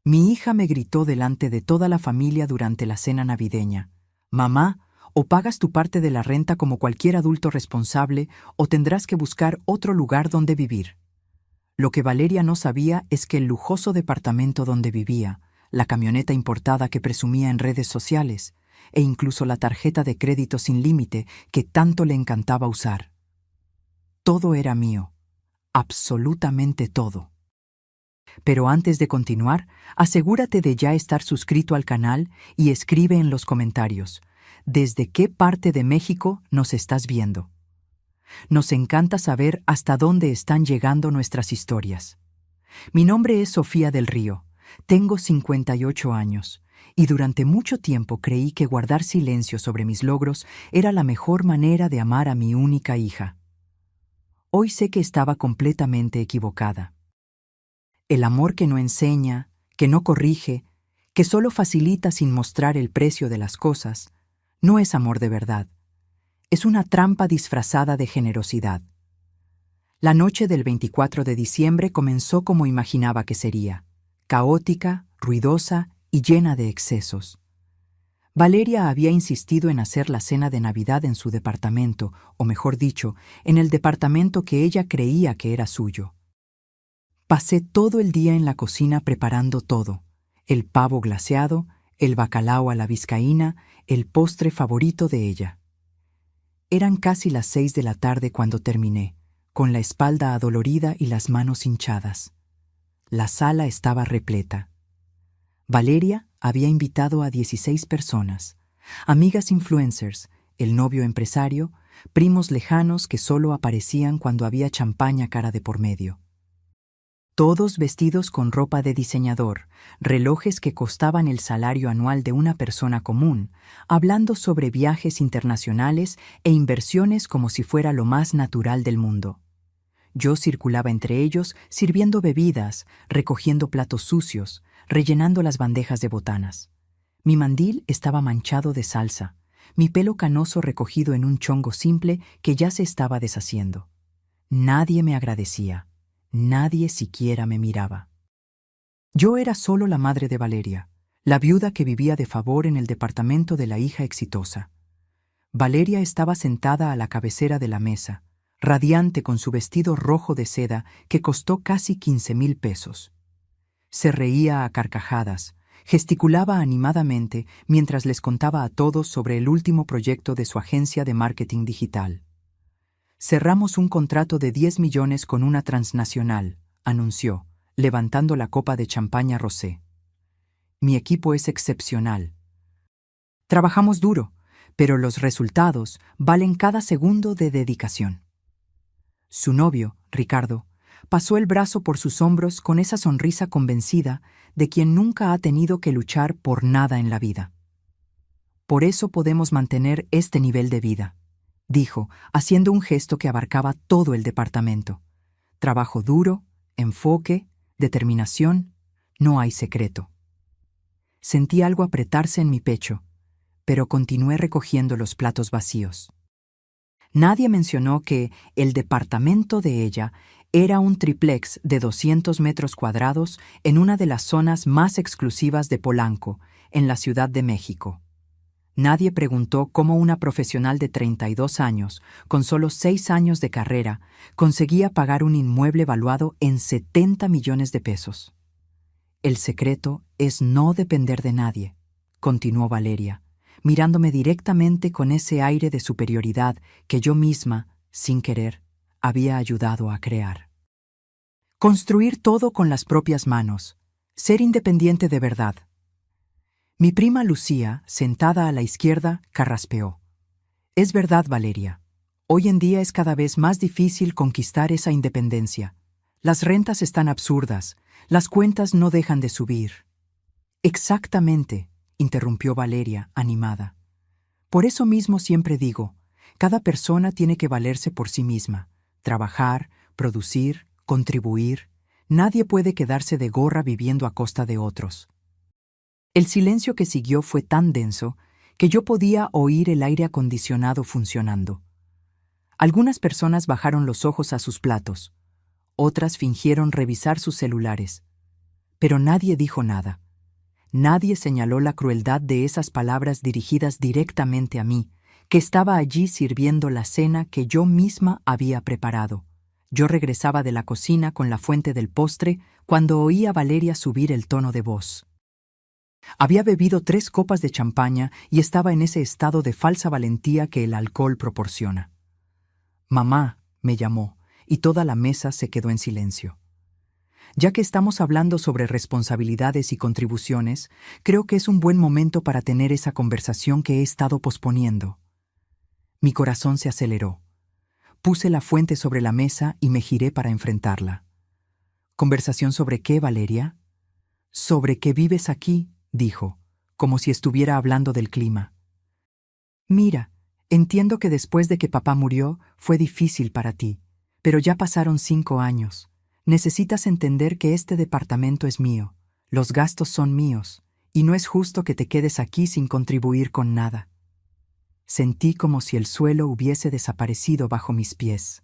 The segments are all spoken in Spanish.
Mi hija me gritó delante de toda la familia durante la cena navideña: «Mamá, o pagas tu parte de la renta como cualquier adulto responsable, o tendrás que buscar otro lugar donde vivir». Lo que Valeria no sabía es que el lujoso departamento donde vivía, la camioneta importada que presumía en redes sociales, e incluso la tarjeta de crédito sin límite que tanto le encantaba usar. Todo era mío, absolutamente todo. Pero antes de continuar, asegúrate de ya estar suscrito al canal y escribe en los comentarios ¿desde qué parte de México nos estás viendo? Nos encanta saber hasta dónde están llegando nuestras historias. Mi nombre es Sofía del Río, tengo 58 años, y durante mucho tiempo creí que guardar silencio sobre mis logros era la mejor manera de amar a mi única hija. Hoy sé que estaba completamente equivocada. El amor que no enseña, que no corrige, que solo facilita sin mostrar el precio de las cosas, no es amor de verdad. Es una trampa disfrazada de generosidad. La noche del 24 de diciembre comenzó como imaginaba que sería: caótica, ruidosa y llena de excesos. Valeria había insistido en hacer la cena de Navidad en su departamento, o mejor dicho, en el departamento que ella creía que era suyo. Pasé todo el día en la cocina preparando todo: el pavo glaseado, el bacalao a la vizcaína, el postre favorito de ella. Eran casi las 6 de la tarde cuando terminé, con la espalda adolorida y las manos hinchadas. La sala estaba repleta. Valeria había invitado a 16 personas, amigas influencers, el novio empresario, primos lejanos que solo aparecían cuando había champaña cara de por medio. Todos vestidos con ropa de diseñador, relojes que costaban el salario anual de una persona común, hablando sobre viajes internacionales e inversiones como si fuera lo más natural del mundo. Yo circulaba entre ellos sirviendo bebidas, recogiendo platos sucios, rellenando las bandejas de botanas. Mi mandil estaba manchado de salsa, mi pelo canoso recogido en un chongo simple que ya se estaba deshaciendo. Nadie me agradecía. Nadie siquiera me miraba. Yo era solo la madre de Valeria, la viuda que vivía de favor en el departamento de la hija exitosa. Valeria estaba sentada a la cabecera de la mesa, radiante con su vestido rojo de seda que costó casi 15,000 pesos. Se reía a carcajadas, gesticulaba animadamente mientras les contaba a todos sobre el último proyecto de su agencia de marketing digital. «Cerramos un contrato de 10 millones con una transnacional», anunció, levantando la copa de champaña rosé. «Mi equipo es excepcional. Trabajamos duro, pero los resultados valen cada segundo de dedicación». Su novio, Ricardo, pasó el brazo por sus hombros con esa sonrisa convencida de quien nunca ha tenido que luchar por nada en la vida. «Por eso podemos mantener este nivel de vida», dijo, haciendo un gesto que abarcaba todo el departamento. «Trabajo duro, enfoque, determinación, no hay secreto». Sentí algo apretarse en mi pecho, pero continué recogiendo los platos vacíos. Nadie mencionó que el departamento de ella era un triplex de 200 metros cuadrados en una de las zonas más exclusivas de Polanco, en la Ciudad de México. Nadie preguntó cómo una profesional de 32 años, con solo 6 años de carrera, conseguía pagar un inmueble valuado en 70 millones de pesos. «El secreto es no depender de nadie», continuó Valeria, mirándome directamente con ese aire de superioridad que yo misma, sin querer, había ayudado a crear. «Construir todo con las propias manos, ser independiente de verdad». Mi prima Lucía, sentada a la izquierda, carraspeó. «Es verdad, Valeria. Hoy en día es cada vez más difícil conquistar esa independencia. Las rentas están absurdas, las cuentas no dejan de subir». «Exactamente», interrumpió Valeria, animada. «Por eso mismo siempre digo, cada persona tiene que valerse por sí misma, trabajar, producir, contribuir. Nadie puede quedarse de gorra viviendo a costa de otros». El silencio que siguió fue tan denso que yo podía oír el aire acondicionado funcionando. Algunas personas bajaron los ojos a sus platos, otras fingieron revisar sus celulares, Pero nadie dijo nada. Nadie señaló la crueldad de esas palabras dirigidas directamente a mí, que estaba allí sirviendo la cena que yo misma había preparado. Yo regresaba de la cocina con la fuente del postre cuando oí a Valeria subir el tono de voz. Había bebido 3 copas de champaña y estaba en ese estado de falsa valentía que el alcohol proporciona. «Mamá», me llamó, y toda la mesa se quedó en silencio. Ya que estamos hablando sobre responsabilidades y contribuciones, creo que es un buen momento para tener esa conversación que he estado posponiendo. Mi corazón se aceleró. Puse la fuente sobre la mesa y me giré para enfrentarla. ¿Conversación sobre qué, Valeria? Sobre que vives aquí, dijo, como si estuviera hablando del clima. Mira, entiendo que después de que papá murió fue difícil para ti, pero ya pasaron 5 años. Necesitas entender que este departamento es mío, los gastos son míos, y no es justo que te quedes aquí sin contribuir con nada. Sentí como si el suelo hubiese desaparecido bajo mis pies.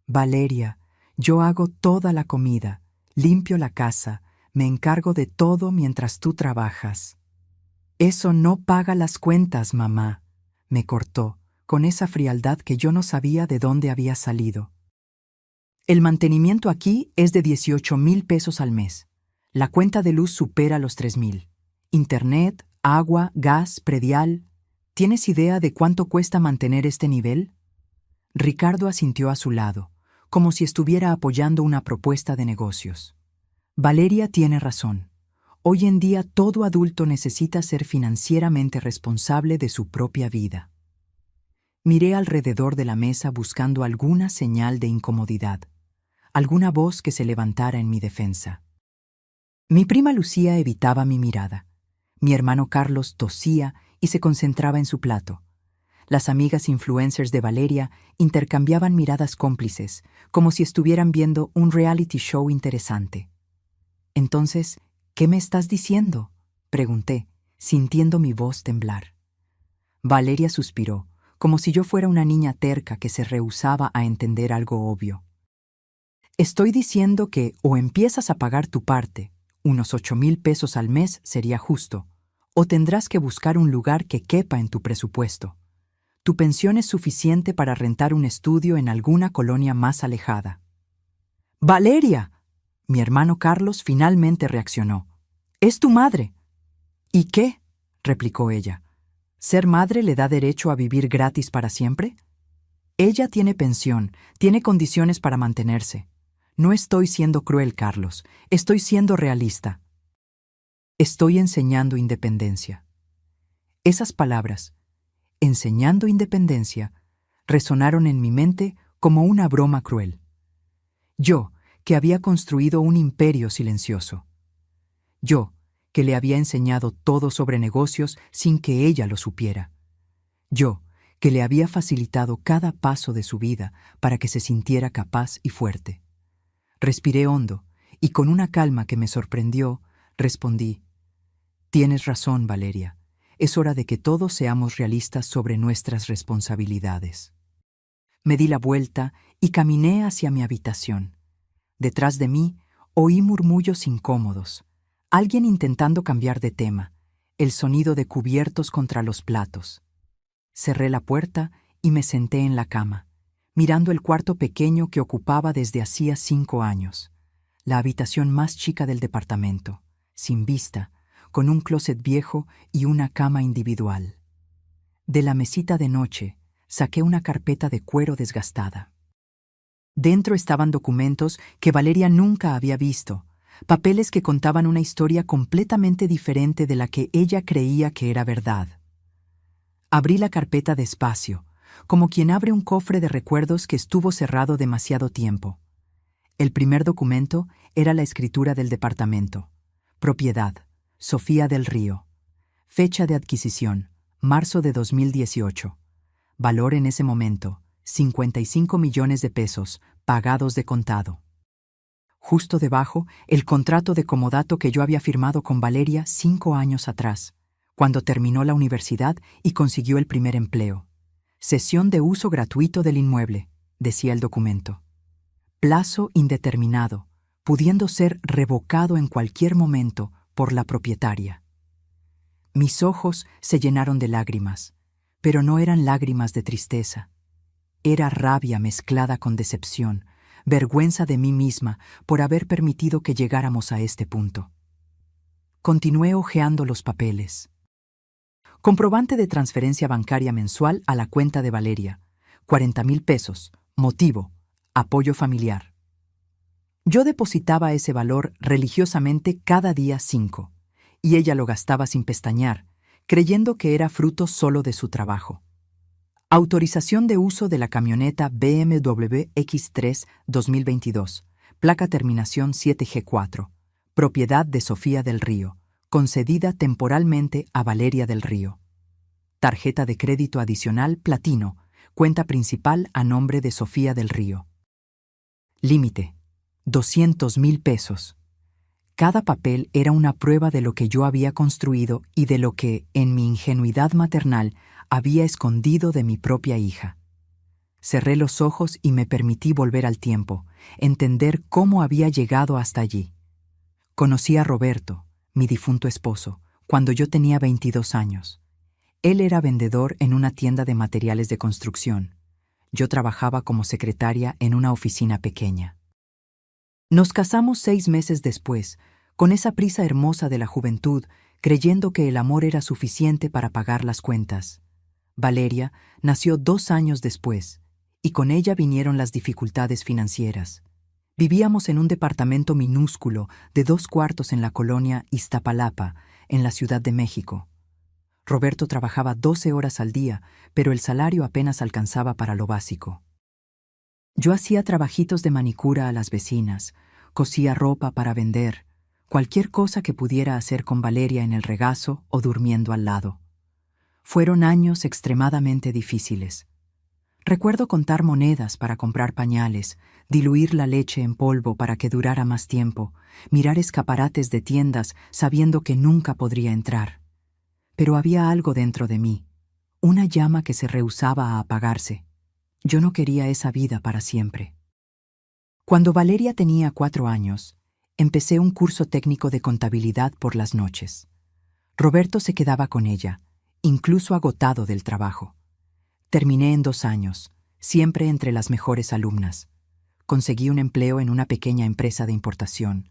Valeria, yo hago toda la comida, limpio la casa, me encargo de todo mientras tú trabajas. Eso no paga las cuentas, mamá, me cortó, con esa frialdad que yo no sabía de dónde había salido. El mantenimiento aquí es de 18,000 pesos al mes. La cuenta de luz supera los 3,000. Internet, agua, gas, predial. ¿Tienes idea de cuánto cuesta mantener este nivel? Ricardo asintió a su lado, como si estuviera apoyando una propuesta de negocios. Valeria tiene razón. Hoy en día todo adulto necesita ser financieramente responsable de su propia vida. Miré alrededor de la mesa buscando alguna señal de incomodidad, alguna voz que se levantara en mi defensa. Mi prima Lucía evitaba mi mirada. Mi hermano Carlos tosía y se concentraba en su plato. Las amigas influencers de Valeria intercambiaban miradas cómplices, como si estuvieran viendo un reality show interesante. Entonces, ¿qué me estás diciendo?, pregunté, sintiendo mi voz temblar. Valeria suspiró, como si yo fuera una niña terca que se rehusaba a entender algo obvio. Estoy diciendo que o empiezas a pagar tu parte, unos 8,000 pesos al mes sería justo, o tendrás que buscar un lugar que quepa en tu presupuesto. Tu pensión es suficiente para rentar un estudio en alguna colonia más alejada. ¡Valeria!, mi hermano Carlos finalmente reaccionó. «Es tu madre». «¿Y qué?», replicó ella. ¿Ser madre le da derecho a vivir gratis para siempre? Ella tiene pensión, tiene condiciones para mantenerse. No estoy siendo cruel, Carlos, estoy siendo realista. Estoy enseñando independencia. Esas palabras, enseñando independencia, resonaron en mi mente como una broma cruel. Yo, que había construido un imperio silencioso. Yo, que le había enseñado todo sobre negocios sin que ella lo supiera. Yo, que le había facilitado cada paso de su vida para que se sintiera capaz y fuerte. Respiré hondo y con una calma que me sorprendió, respondí: «Tienes razón, Valeria. Es hora de que todos seamos realistas sobre nuestras responsabilidades». Me di la vuelta y caminé hacia mi habitación. Detrás de mí oí murmullos incómodos, alguien intentando cambiar de tema, el sonido de cubiertos contra los platos. Cerré la puerta y me senté en la cama, mirando el cuarto pequeño que ocupaba desde hacía 5 años, la habitación más chica del departamento, sin vista, con un closet viejo y una cama individual. De la mesita de noche saqué una carpeta de cuero desgastada. Dentro estaban documentos que Valeria nunca había visto, papeles que contaban una historia completamente diferente de la que ella creía que era verdad. Abrí la carpeta despacio, como quien abre un cofre de recuerdos que estuvo cerrado demasiado tiempo. El primer documento era la escritura del departamento. Propiedad: Sofía del Río. Fecha de adquisición: marzo de 2018. Valor en ese momento: 55 millones de pesos, pagados de contado. Justo debajo, el contrato de comodato que yo había firmado con Valeria 5 años atrás, cuando terminó la universidad y consiguió el primer empleo. Cesión de uso gratuito del inmueble, decía el documento. Plazo indeterminado, pudiendo ser revocado en cualquier momento por la propietaria. Mis ojos se llenaron de lágrimas, pero no eran lágrimas de tristeza. Era rabia mezclada con decepción, vergüenza de mí misma por haber permitido que llegáramos a este punto. Continué hojeando los papeles. Comprobante de transferencia bancaria mensual a la cuenta de Valeria, 40,000 pesos. Motivo: apoyo familiar. Yo depositaba ese valor religiosamente cada día 5, y ella lo gastaba sin pestañear, creyendo que era fruto solo de su trabajo. Autorización de uso de la camioneta BMW X3 2022, placa terminación 7G4, propiedad de Sofía del Río, concedida temporalmente a Valeria del Río. Tarjeta de crédito adicional Platino, cuenta principal a nombre de Sofía del Río. Límite: 200,000 pesos. Cada papel era una prueba de lo que yo había construido y de lo que, en mi ingenuidad maternal, había escondido de mi propia hija. Cerré los ojos y me permití volver al tiempo, entender cómo había llegado hasta allí. Conocí a Roberto, mi difunto esposo, cuando yo tenía 22 años. Él era vendedor en una tienda de materiales de construcción. Yo trabajaba como secretaria en una oficina pequeña. Nos casamos 6 meses después, con esa prisa hermosa de la juventud, creyendo que el amor era suficiente para pagar las cuentas. Valeria nació 2 años después, y con ella vinieron las dificultades financieras. Vivíamos en un departamento minúsculo de 2 cuartos en la colonia Iztapalapa, en la Ciudad de México. Roberto trabajaba 12 horas al día, pero el salario apenas alcanzaba para lo básico. Yo hacía trabajitos de manicura a las vecinas, cosía ropa para vender, cualquier cosa que pudiera hacer con Valeria en el regazo o durmiendo al lado. Fueron años extremadamente difíciles. Recuerdo contar monedas para comprar pañales, diluir la leche en polvo para que durara más tiempo, mirar escaparates de tiendas sabiendo que nunca podría entrar. Pero había algo dentro de mí, una llama que se rehusaba a apagarse. Yo no quería esa vida para siempre. Cuando Valeria tenía 4 años, empecé un curso técnico de contabilidad por las noches. Roberto se quedaba con ella, incluso agotado del trabajo. Terminé en 2 años, siempre entre las mejores alumnas. Conseguí un empleo en una pequeña empresa de importación,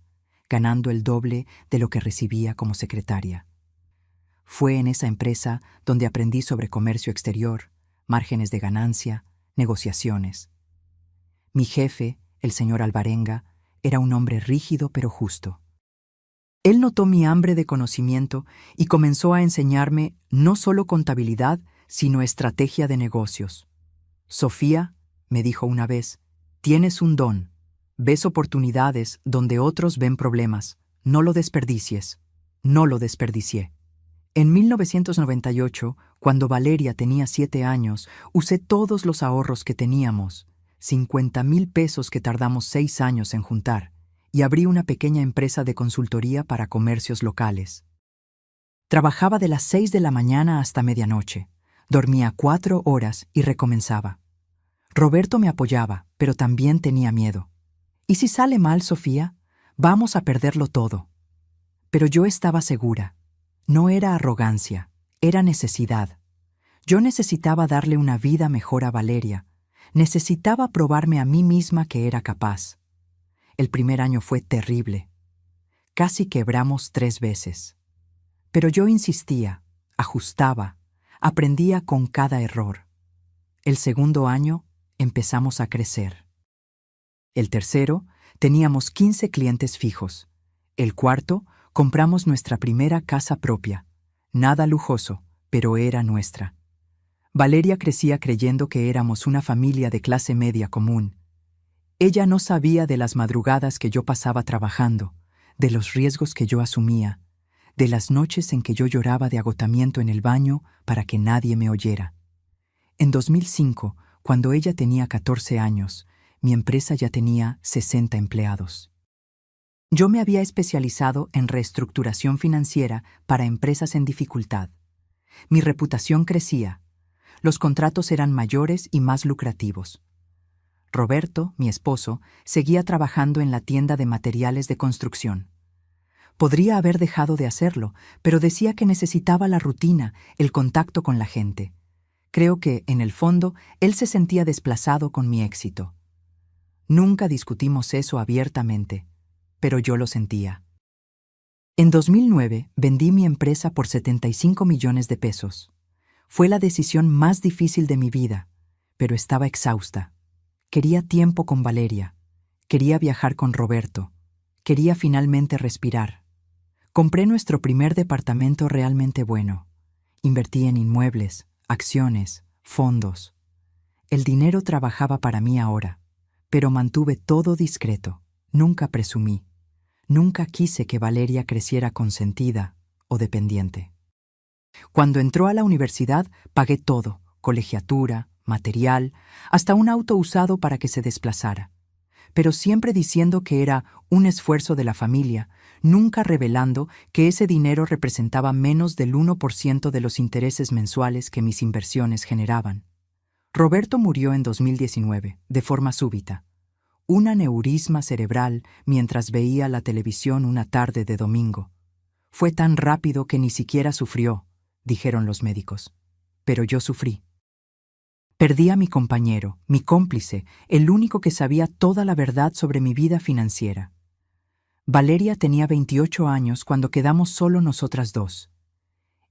ganando el doble de lo que recibía como secretaria. Fue en esa empresa donde aprendí sobre comercio exterior, márgenes de ganancia, negociaciones. Mi jefe, el señor Alvarenga, era un hombre rígido pero justo. Él notó mi hambre de conocimiento y comenzó a enseñarme no solo contabilidad, sino estrategia de negocios. Sofía, me dijo una vez, tienes un don. Ves oportunidades donde otros ven problemas. No lo desperdicies. No lo desperdicié. En 1998, cuando Valeria tenía 7 años, usé todos los ahorros que teníamos, 50,000 pesos que tardamos 6 años en juntar, y abrí una pequeña empresa de consultoría para comercios locales. Trabajaba de las 6 de la mañana hasta medianoche, dormía 4 horas y recomenzaba. Roberto me apoyaba, pero también tenía miedo. ¿Y si sale mal, Sofía? Vamos a perderlo todo. Pero yo estaba segura. No era arrogancia, era necesidad. Yo necesitaba darle una vida mejor a Valeria. Necesitaba probarme a mí misma que era capaz. El primer año fue terrible. Casi quebramos 3 veces. Pero yo insistía, ajustaba, aprendía con cada error. El segundo año empezamos a crecer. El tercero, teníamos 15 clientes fijos. El cuarto, compramos nuestra primera casa propia. Nada lujoso, pero era nuestra. Valeria crecía creyendo que éramos una familia de clase media común. Ella no sabía de las madrugadas que yo pasaba trabajando, de los riesgos que yo asumía, de las noches en que yo lloraba de agotamiento en el baño para que nadie me oyera. En 2005, cuando ella tenía 14 años, mi empresa ya tenía 60 empleados. Yo me había especializado en reestructuración financiera para empresas en dificultad. Mi reputación crecía. Los contratos eran mayores y más lucrativos. Roberto, mi esposo, seguía trabajando en la tienda de materiales de construcción. Podría haber dejado de hacerlo, pero decía que necesitaba la rutina, el contacto con la gente. Creo que, en el fondo, él se sentía desplazado con mi éxito. Nunca discutimos eso abiertamente, pero yo lo sentía. En 2009 vendí mi empresa por 75 millones de pesos. Fue la decisión más difícil de mi vida, pero estaba exhausta. Quería tiempo con Valeria. Quería viajar con Roberto. Quería finalmente respirar. Compré nuestro primer departamento realmente bueno. Invertí en inmuebles, acciones, fondos. El dinero trabajaba para mí ahora, pero mantuve todo discreto. Nunca presumí. Nunca quise que Valeria creciera consentida o dependiente. Cuando entró a la universidad, pagué todo: colegiatura, material, hasta un auto usado para que se desplazara. Pero siempre diciendo que era un esfuerzo de la familia, nunca revelando que ese dinero representaba menos del 1% de los intereses mensuales que mis inversiones generaban. Roberto murió en 2019, de forma súbita. Un aneurisma cerebral mientras veía la televisión una tarde de domingo. Fue tan rápido que ni siquiera sufrió, dijeron los médicos. Pero yo sufrí. Perdí a mi compañero, mi cómplice, el único que sabía toda la verdad sobre mi vida financiera. Valeria tenía 28 años cuando quedamos solo nosotras dos.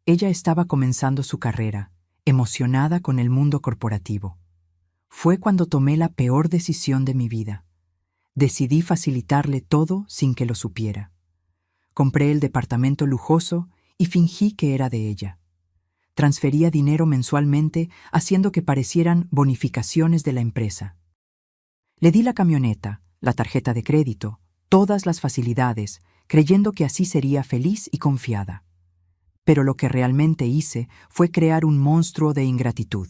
Ella estaba comenzando su carrera, emocionada con el mundo corporativo. Fue cuando tomé la peor decisión de mi vida. Decidí facilitarle todo sin que lo supiera. Compré el departamento lujoso y fingí que era de ella. Transfería dinero mensualmente, haciendo que parecieran bonificaciones de la empresa. Le di la camioneta, la tarjeta de crédito, todas las facilidades, creyendo que así sería feliz y confiada. Pero lo que realmente hice fue crear un monstruo de ingratitud.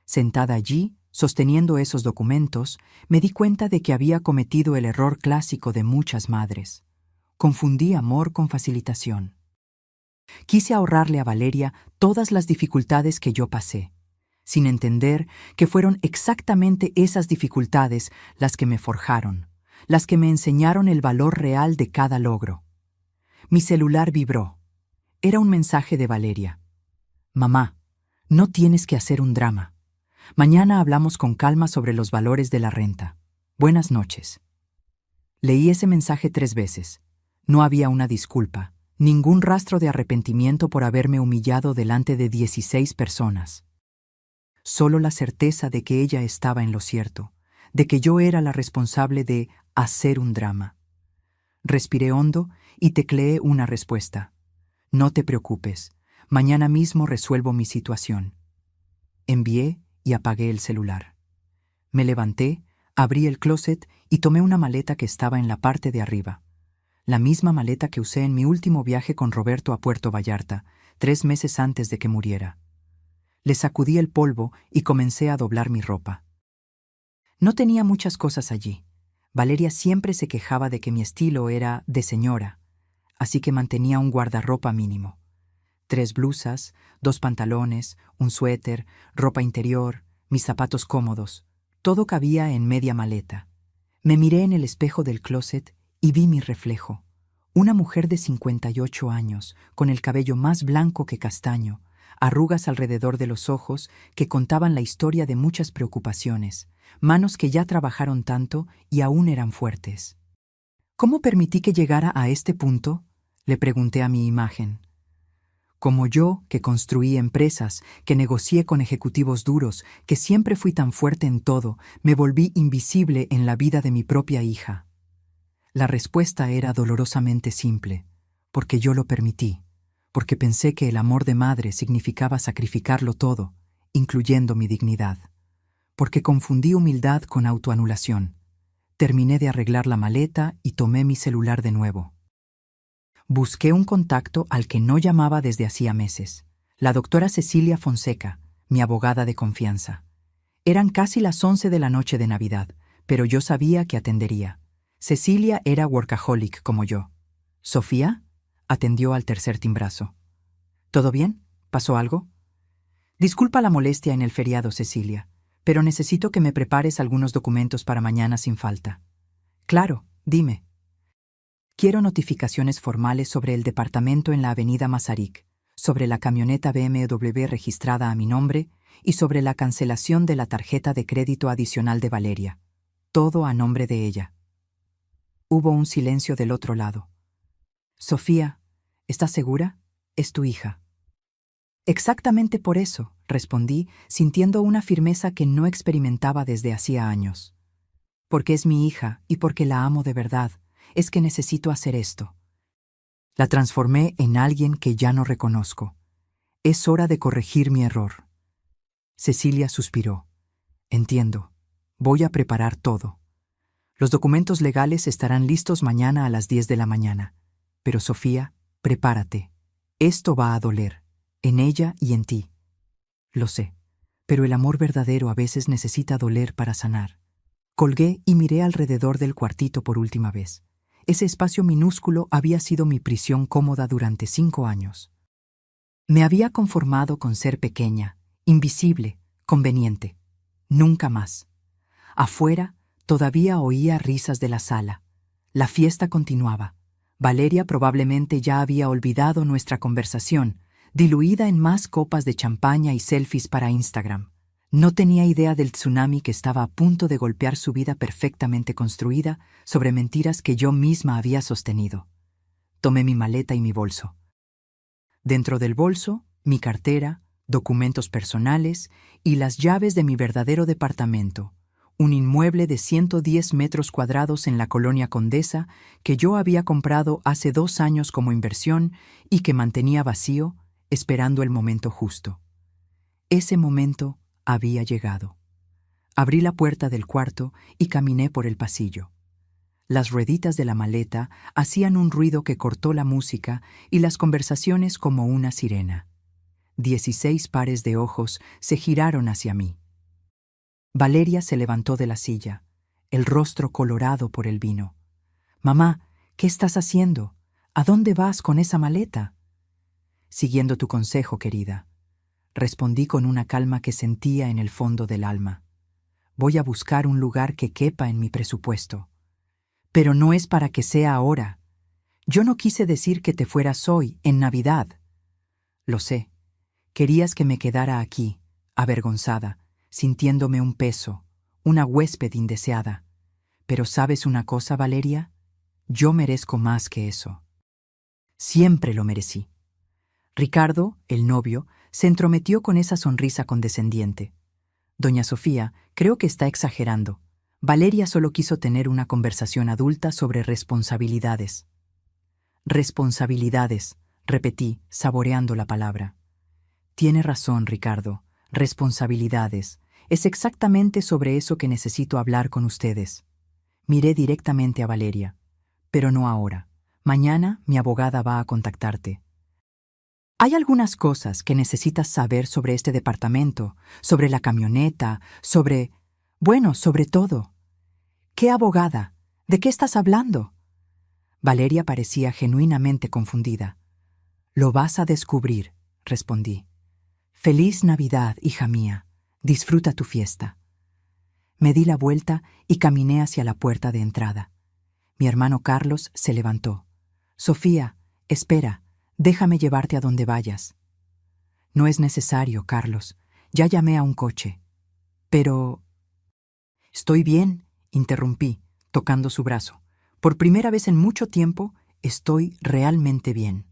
Sentada allí, sosteniendo esos documentos, me di cuenta de que había cometido el error clásico de muchas madres. Confundí amor con facilitación. Quise ahorrarle a Valeria todas las dificultades que yo pasé, sin entender que fueron exactamente esas dificultades las que me forjaron, las que me enseñaron el valor real de cada logro. Mi celular vibró. Era un mensaje de Valeria. Mamá, no tienes que hacer un drama. Mañana hablamos con calma sobre los valores de la renta. Buenas noches. Leí ese mensaje 3 veces. No había una disculpa, ningún rastro de arrepentimiento por haberme humillado delante de 16 personas. Solo la certeza de que ella estaba en lo cierto, de que yo era la responsable de hacer un drama. Respiré hondo y tecleé una respuesta. No te preocupes, mañana mismo resuelvo mi situación. Envié y apagué el celular. Me levanté, abrí el closet y tomé una maleta que estaba en la parte de arriba. La misma maleta que usé en mi último viaje con Roberto a Puerto Vallarta, 3 meses antes de que muriera. Le sacudí el polvo y comencé a doblar mi ropa. No tenía muchas cosas allí. Valeria siempre se quejaba de que mi estilo era de señora, así que mantenía un guardarropa mínimo. 3 blusas, 2 pantalones, un suéter, ropa interior, mis zapatos cómodos. Todo cabía en media maleta. Me miré en el espejo del closet y vi mi reflejo. Una mujer de 58 años, con el cabello más blanco que castaño, arrugas alrededor de los ojos que contaban la historia de muchas preocupaciones, manos que ya trabajaron tanto y aún eran fuertes. ¿Cómo permití que llegara a este punto?, le pregunté a mi imagen. Como yo, que construí empresas, que negocié con ejecutivos duros, que siempre fui tan fuerte en todo, me volví invisible en la vida de mi propia hija. La respuesta era dolorosamente simple, porque yo lo permití, porque pensé que el amor de madre significaba sacrificarlo todo, incluyendo mi dignidad, porque confundí humildad con autoanulación. Terminé de arreglar la maleta y tomé mi celular de nuevo. Busqué un contacto al que no llamaba desde hacía meses, la doctora Cecilia Fonseca, mi abogada de confianza. Eran casi las 11 de la noche de Navidad, pero yo sabía que atendería. Cecilia era workaholic como yo. ¿Sofía? Atendió al tercer timbrazo. ¿Todo bien? ¿Pasó algo? Disculpa la molestia en el feriado, Cecilia, pero necesito que me prepares algunos documentos para mañana sin falta. Claro, dime. Quiero notificaciones formales sobre el departamento en la avenida Masaryk, sobre la camioneta BMW registrada a mi nombre y sobre la cancelación de la tarjeta de crédito adicional de Valeria. Todo a nombre de ella. Hubo un silencio del otro lado. Sofía, ¿estás segura? Es tu hija. Exactamente por eso, respondí, sintiendo una firmeza que no experimentaba desde hacía años. Porque es mi hija y porque la amo de verdad, es que necesito hacer esto. La transformé en alguien que ya no reconozco. Es hora de corregir mi error. Cecilia suspiró. Entiendo. Voy a preparar todo. Los documentos legales estarán listos mañana a las 10 de la mañana. Pero Sofía, prepárate. Esto va a doler. En ella y en ti. Lo sé, pero el amor verdadero a veces necesita doler para sanar. Colgué y miré alrededor del cuartito por última vez. Ese espacio minúsculo había sido mi prisión cómoda durante 5 años. Me había conformado con ser pequeña, invisible, conveniente. Nunca más. Afuera, todavía oía risas de la sala. La fiesta continuaba. Valeria probablemente ya había olvidado nuestra conversación, diluida en más copas de champaña y selfies para Instagram. No tenía idea del tsunami que estaba a punto de golpear su vida perfectamente construida sobre mentiras que yo misma había sostenido. Tomé mi maleta y mi bolso. Dentro del bolso, mi cartera, documentos personales y las llaves de mi verdadero departamento, un inmueble de 110 metros cuadrados en la colonia Condesa que yo había comprado hace 2 años como inversión y que mantenía vacío, esperando el momento justo. Ese momento había llegado. Abrí la puerta del cuarto y caminé por el pasillo. Las rueditas de la maleta hacían un ruido que cortó la música y las conversaciones como una sirena. 16 pares de ojos se giraron hacia mí. Valeria se levantó de la silla, el rostro colorado por el vino. «Mamá, ¿qué estás haciendo? ¿A dónde vas con esa maleta?» «Siguiendo tu consejo, querida», respondí con una calma que sentía en el fondo del alma. «Voy a buscar un lugar que quepa en mi presupuesto. Pero no es para que sea ahora. Yo no quise decir que te fueras hoy, en Navidad. Lo sé. Querías que me quedara aquí, avergonzada, sintiéndome un peso, una huésped indeseada. Pero ¿sabes una cosa, Valeria? Yo merezco más que eso. Siempre lo merecí». Ricardo, el novio, se entrometió con esa sonrisa condescendiente. «Doña Sofía, creo que está exagerando. Valeria solo quiso tener una conversación adulta sobre responsabilidades». «Responsabilidades», repetí, saboreando la palabra. «Tiene razón, Ricardo. Responsabilidades. Es exactamente sobre eso que necesito hablar con ustedes». Miré directamente a Valeria. «Pero no ahora. Mañana mi abogada va a contactarte. Hay algunas cosas que necesitas saber sobre este departamento, sobre la camioneta, sobre todo». «¿Qué abogada? ¿De qué estás hablando?» Valeria parecía genuinamente confundida. «Lo vas a descubrir», respondí. «Feliz Navidad, hija mía. Disfruta tu fiesta». Me di la vuelta y caminé hacia la puerta de entrada. Mi hermano Carlos se levantó. «Sofía, espera, déjame llevarte a donde vayas». «No es necesario, Carlos. Ya llamé a un coche». «Pero...» «Estoy bien», interrumpí, tocando su brazo. «Por primera vez en mucho tiempo, estoy realmente bien».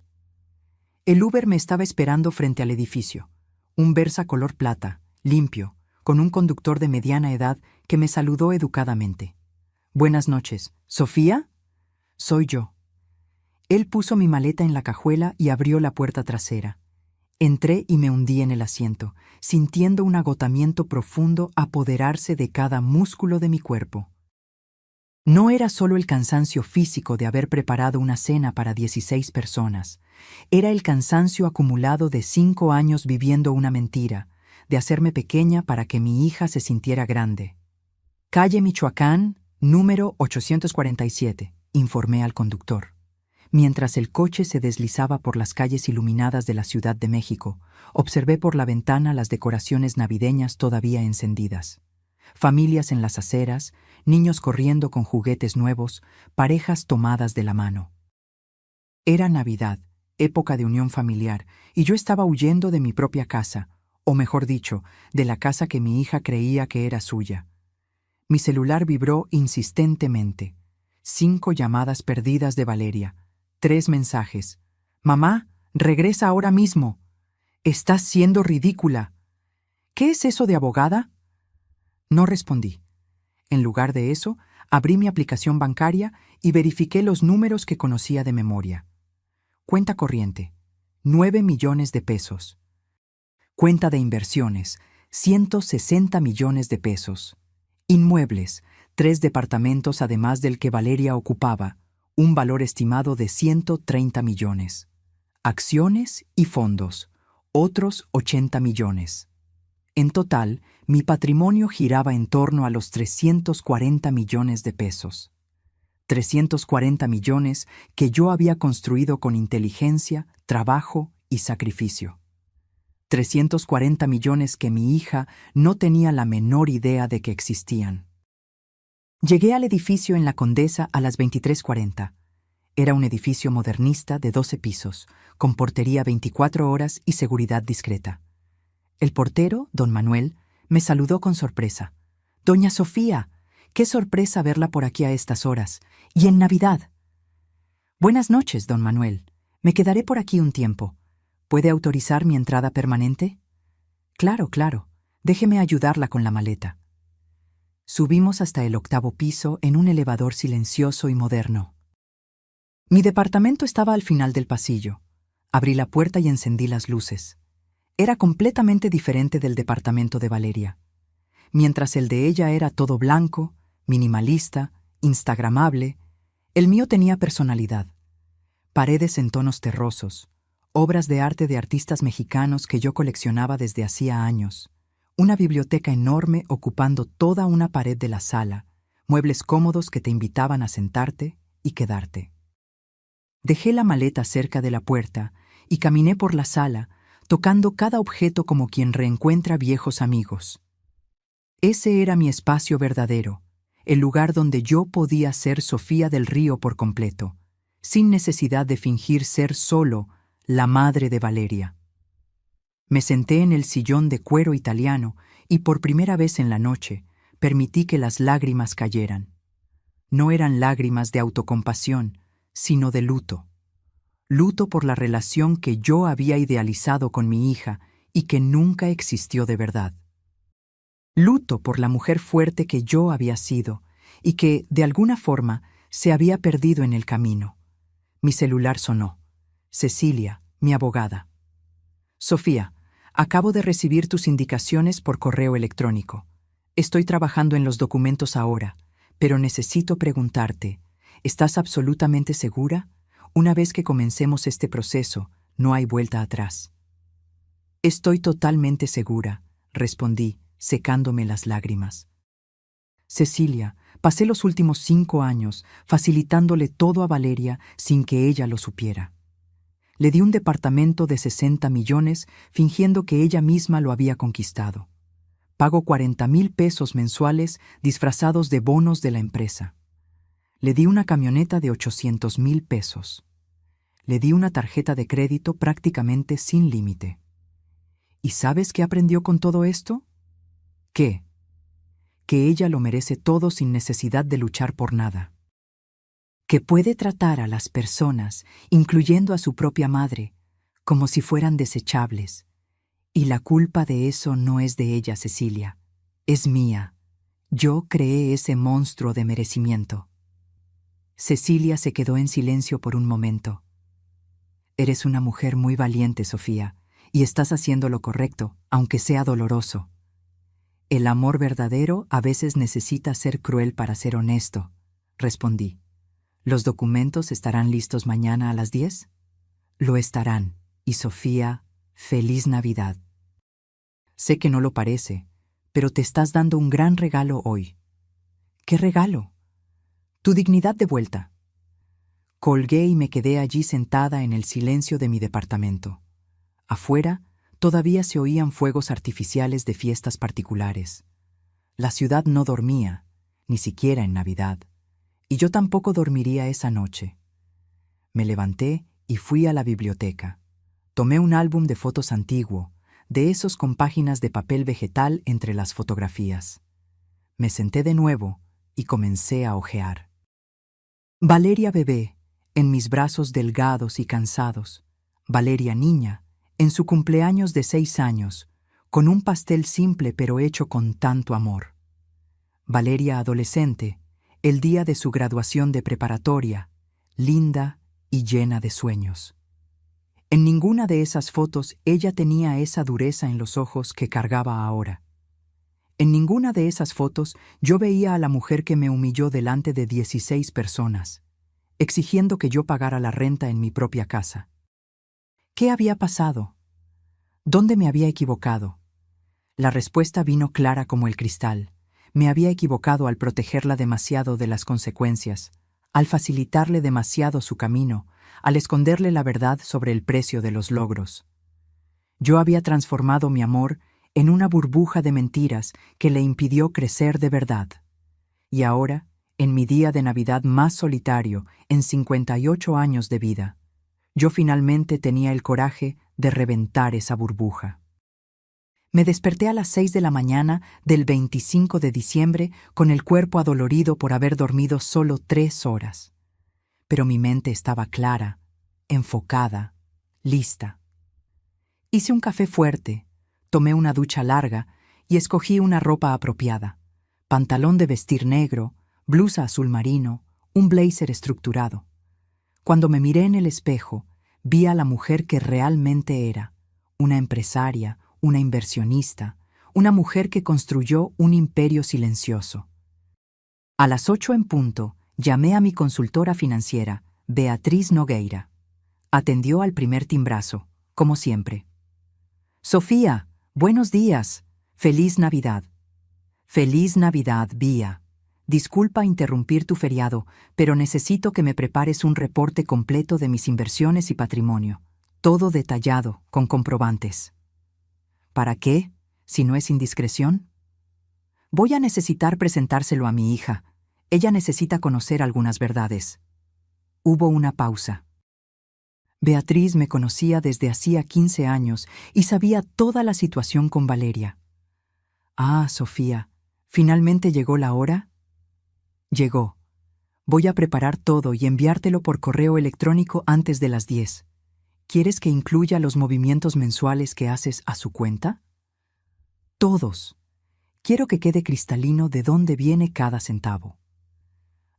El Uber me estaba esperando frente al edificio. Un Versa color plata, limpio, con un conductor de mediana edad que me saludó educadamente. «Buenas noches. ¿Sofía?» «Soy yo». Él puso mi maleta en la cajuela y abrió la puerta trasera. Entré y me hundí en el asiento, sintiendo un agotamiento profundo apoderarse de cada músculo de mi cuerpo. No era solo el cansancio físico de haber preparado una cena para 16 personas. Era el cansancio acumulado de 5 años viviendo una mentira, de hacerme pequeña para que mi hija se sintiera grande. «Calle Michoacán, número 847», informé al conductor. Mientras el coche se deslizaba por las calles iluminadas de la Ciudad de México, observé por la ventana las decoraciones navideñas todavía encendidas. Familias en las aceras, niños corriendo con juguetes nuevos, parejas tomadas de la mano. Era Navidad, época de unión familiar, y yo estaba huyendo de mi propia casa, o mejor dicho, de la casa que mi hija creía que era suya. Mi celular vibró insistentemente. 5 llamadas perdidas de Valeria. 3 mensajes. «Mamá, regresa ahora mismo. Estás siendo ridícula. ¿Qué es eso de abogada?» No respondí. En lugar de eso, abrí mi aplicación bancaria y verifiqué los números que conocía de memoria. Cuenta corriente, 9 millones de pesos. Cuenta de inversiones, 160 millones de pesos. Inmuebles, 3 departamentos además del que Valeria ocupaba, un valor estimado de 130 millones. Acciones y fondos, otros 80 millones. En total, mi patrimonio giraba en torno a los 340 millones de pesos. 340 millones que yo había construido con inteligencia, trabajo y sacrificio. 340 millones que mi hija no tenía la menor idea de que existían. Llegué al edificio en La Condesa a las 23:40. Era un edificio modernista de 12 pisos, con portería 24 horas y seguridad discreta. El portero, don Manuel, me saludó con sorpresa. «Doña Sofía, qué sorpresa verla por aquí a estas horas, y en Navidad». «Buenas noches, don Manuel. Me quedaré por aquí un tiempo. ¿Puede autorizar mi entrada permanente?» «Claro, claro. Déjeme ayudarla con la maleta». Subimos hasta el 8º piso en un elevador silencioso y moderno. Mi departamento estaba al final del pasillo. Abrí la puerta y encendí las luces. Era completamente diferente del departamento de Valeria. Mientras el de ella era todo blanco, minimalista, instagramable, el mío tenía personalidad. Paredes en tonos terrosos, obras de arte de artistas mexicanos que yo coleccionaba desde hacía años, una biblioteca enorme ocupando toda una pared de la sala, muebles cómodos que te invitaban a sentarte y quedarte. Dejé la maleta cerca de la puerta y caminé por la sala, tocando cada objeto como quien reencuentra viejos amigos. Ese era mi espacio verdadero, el lugar donde yo podía ser Sofía del Río por completo, sin necesidad de fingir ser solo la madre de Valeria. Me senté en el sillón de cuero italiano y por primera vez en la noche permití que las lágrimas cayeran. No eran lágrimas de autocompasión, sino de luto. Luto por la relación que yo había idealizado con mi hija y que nunca existió de verdad. Luto por la mujer fuerte que yo había sido y que, de alguna forma, se había perdido en el camino. Mi celular sonó. Cecilia, mi abogada. «Sofía, acabo de recibir tus indicaciones por correo electrónico. Estoy trabajando en los documentos ahora, pero necesito preguntarte, ¿estás absolutamente segura? Una vez que comencemos este proceso, no hay vuelta atrás». «Estoy totalmente segura», respondí, secándome las lágrimas. «Cecilia, pasé los últimos 5 años facilitándole todo a Valeria sin que ella lo supiera. Le di un departamento de 60 millones fingiendo que ella misma lo había conquistado. Pago 40,000 pesos mensuales disfrazados de bonos de la empresa. Le di una camioneta de 800,000 pesos. Le di una tarjeta de crédito prácticamente sin límite. ¿Y sabes qué aprendió con todo esto? ¿Qué? Que ella lo merece todo sin necesidad de luchar por nada. Que puede tratar a las personas, incluyendo a su propia madre, como si fueran desechables. Y la culpa de eso no es de ella, Cecilia. Es mía. Yo creé ese monstruo de merecimiento». Cecilia se quedó en silencio por un momento. «Eres una mujer muy valiente, Sofía, y estás haciendo lo correcto, aunque sea doloroso. El amor verdadero a veces necesita ser cruel para ser honesto», respondí. «¿Los documentos estarán listos mañana a las 10? Lo estarán. Y Sofía, feliz Navidad. Sé que no lo parece, pero te estás dando un gran regalo hoy». «¿Qué regalo?» «Tu dignidad de vuelta. Colgué y me quedé allí sentada en el silencio de mi departamento. Afuera, todavía se oían fuegos artificiales de fiestas particulares. La ciudad no dormía, ni siquiera en Navidad, y yo tampoco dormiría esa noche. Me levanté y fui a la biblioteca. Tomé un álbum de fotos antiguo, de esos con páginas de papel vegetal entre las fotografías. Me senté de nuevo y comencé a hojear. Valeria bebé, en mis brazos delgados y cansados. Valeria niña, en su cumpleaños de 6 años, con un pastel simple pero hecho con tanto amor. Valeria adolescente, el día de su graduación de preparatoria, linda y llena de sueños. En ninguna de esas fotos ella tenía esa dureza en los ojos que cargaba ahora. En ninguna de esas fotos yo veía a la mujer que me humilló delante de 16 personas, exigiendo que yo pagara la renta en mi propia casa. ¿Qué había pasado? ¿Dónde me había equivocado? La respuesta vino clara como el cristal. Me había equivocado al protegerla demasiado de las consecuencias, al facilitarle demasiado su camino, al esconderle la verdad sobre el precio de los logros. Yo había transformado mi amor en una burbuja de mentiras que le impidió crecer de verdad. Y ahora, en mi día de Navidad más solitario, en 58 años de vida, yo finalmente tenía el coraje de reventar esa burbuja. Me desperté a las 6 de la mañana del 25 de diciembre con el cuerpo adolorido por haber dormido solo 3 horas. Pero mi mente estaba clara, enfocada, lista. Hice un café fuerte, tomé una ducha larga y escogí una ropa apropiada: pantalón de vestir negro, blusa azul marino, un blazer estructurado. Cuando me miré en el espejo, vi a la mujer que realmente era: una empresaria, una inversionista, una mujer que construyó un imperio silencioso. A las 8 en punto, llamé a mi consultora financiera, Beatriz Nogueira. Atendió al primer timbrazo, como siempre. Sofía, buenos días. Feliz Navidad. Feliz Navidad, Bea. Disculpa interrumpir tu feriado, pero necesito que me prepares un reporte completo de mis inversiones y patrimonio. Todo detallado, con comprobantes. ¿Para qué, si no es indiscreción? Voy a necesitar presentárselo a mi hija. Ella necesita conocer algunas verdades. Hubo una pausa. Beatriz me conocía desde hacía 15 años y sabía toda la situación con Valeria. Ah, Sofía, ¿finalmente llegó la hora? Llegó. Voy a preparar todo y enviártelo por correo electrónico antes de las 10. ¿Quieres que incluya los movimientos mensuales que haces a su cuenta? Todos. Quiero que quede cristalino de dónde viene cada centavo.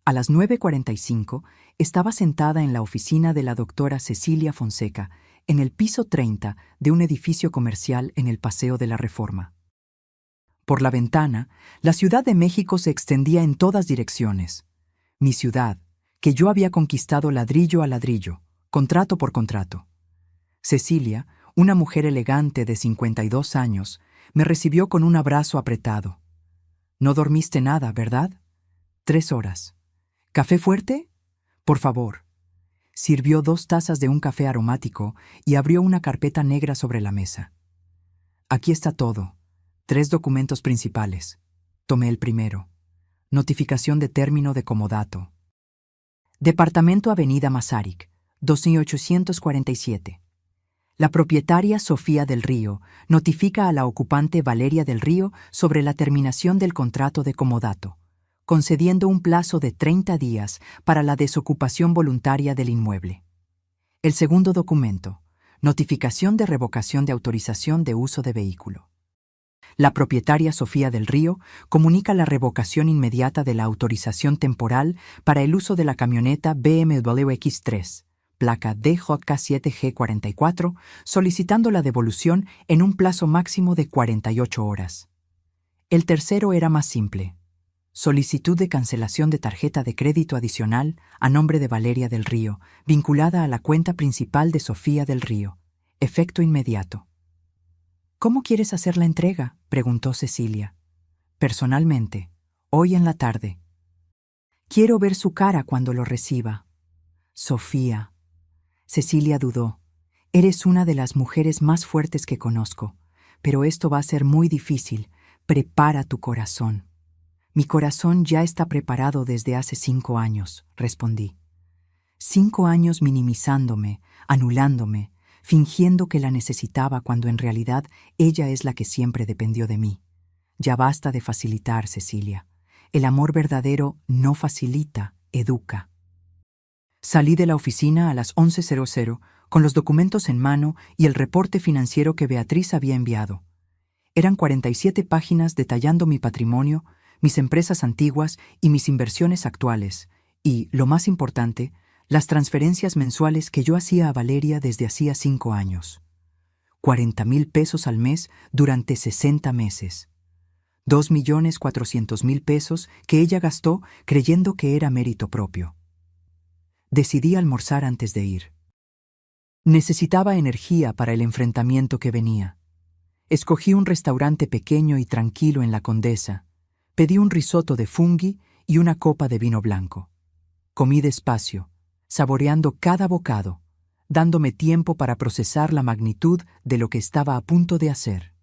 A las 9:45 estaba sentada en la oficina de la doctora Cecilia Fonseca, en el piso 30 de un edificio comercial en el Paseo de la Reforma. Por la ventana, la Ciudad de México se extendía en todas direcciones. Mi ciudad, que yo había conquistado ladrillo a ladrillo, contrato por contrato. Cecilia, una mujer elegante de 52 años, me recibió con un abrazo apretado. No dormiste nada, ¿verdad? 3 horas. ¿Café fuerte? Por favor. Sirvió 2 tazas de un café aromático y abrió una carpeta negra sobre la mesa. Aquí está todo. 3 documentos principales. Tomé el primero. Notificación de término de comodato. Departamento Avenida Masaryk, 2847. La propietaria Sofía del Río notifica a la ocupante Valeria del Río sobre la terminación del contrato de comodato, concediendo un plazo de 30 días para la desocupación voluntaria del inmueble. El segundo documento, notificación de revocación de autorización de uso de vehículo. La propietaria Sofía del Río comunica la revocación inmediata de la autorización temporal para el uso de la camioneta BMW X3, placa DJ7G44, solicitando la devolución en un plazo máximo de 48 horas. El tercero era más simple. Solicitud de cancelación de tarjeta de crédito adicional a nombre de Valeria del Río, vinculada a la cuenta principal de Sofía del Río. Efecto inmediato. ¿Cómo quieres hacer la entrega?, preguntó Cecilia. Personalmente, hoy en la tarde. Quiero ver su cara cuando lo reciba. Sofía. Cecilia dudó. Eres una de las mujeres más fuertes que conozco, pero esto va a ser muy difícil. Prepara tu corazón. Mi corazón ya está preparado desde hace 5 años, respondí. 5 años minimizándome, anulándome, fingiendo que la necesitaba cuando en realidad ella es la que siempre dependió de mí. Ya basta de facilitar, Cecilia. El amor verdadero no facilita, educa. Salí de la oficina a las 11:00 con los documentos en mano y el reporte financiero que Beatriz había enviado. Eran 47 páginas detallando mi patrimonio, mis empresas antiguas y mis inversiones actuales, y, lo más importante, las transferencias mensuales que yo hacía a Valeria desde hacía 5 años. 40,000 pesos al mes durante 60 meses. 2,400,000 pesos que ella gastó creyendo que era mérito propio. Decidí almorzar antes de ir. Necesitaba energía para el enfrentamiento que venía. Escogí un restaurante pequeño y tranquilo en La Condesa. Pedí un risotto de funghi y una copa de vino blanco. Comí despacio, saboreando cada bocado, dándome tiempo para procesar la magnitud de lo que estaba a punto de hacer.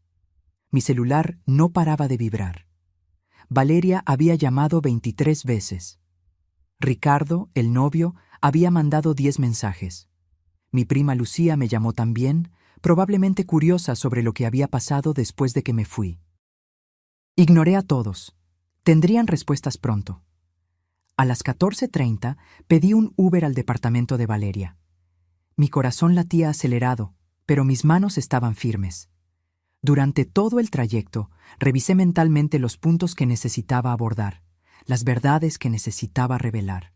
Mi celular no paraba de vibrar. Valeria había llamado 23 veces. Ricardo, el novio, había mandado 10 mensajes. Mi prima Lucía me llamó también, probablemente curiosa sobre lo que había pasado después de que me fui. Ignoré a todos. Tendrían respuestas pronto. A las 14:30 pedí un Uber al departamento de Valeria. Mi corazón latía acelerado, pero mis manos estaban firmes. Durante todo el trayecto, revisé mentalmente los puntos que necesitaba abordar, las verdades que necesitaba revelar.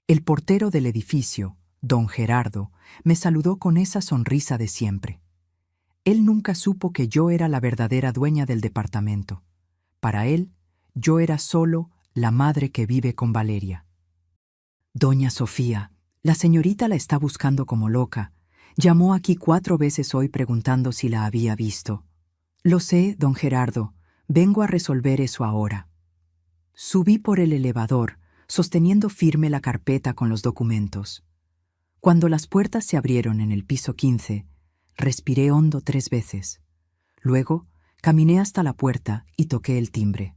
El portero del edificio, don Gerardo, me saludó con esa sonrisa de siempre. Él nunca supo que yo era la verdadera dueña del departamento. Para él, yo era solo la madre que vive con Valeria. Doña Sofía, la señorita la está buscando como loca. Llamó aquí 4 veces hoy preguntando si la había visto. Lo sé, don Gerardo. Vengo a resolver eso ahora. Subí por el elevador, sosteniendo firme la carpeta con los documentos. Cuando las puertas se abrieron en el piso 15, respiré hondo 3 veces. Luego, caminé hasta la puerta y toqué el timbre.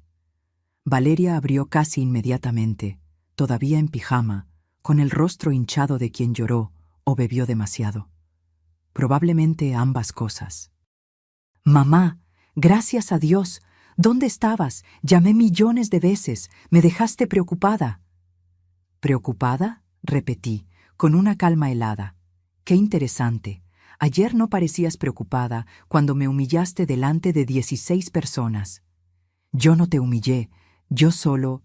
Valeria abrió casi inmediatamente, todavía en pijama, con el rostro hinchado de quien lloró o bebió demasiado. Probablemente ambas cosas. «Mamá, gracias a Dios. ¿Dónde estabas? Llamé millones de veces. Me dejaste preocupada». «¿Preocupada?», repetí, con una calma helada. «Qué interesante. Ayer no parecías preocupada cuando me humillaste delante de 16 personas. Yo no te humillé, yo solo...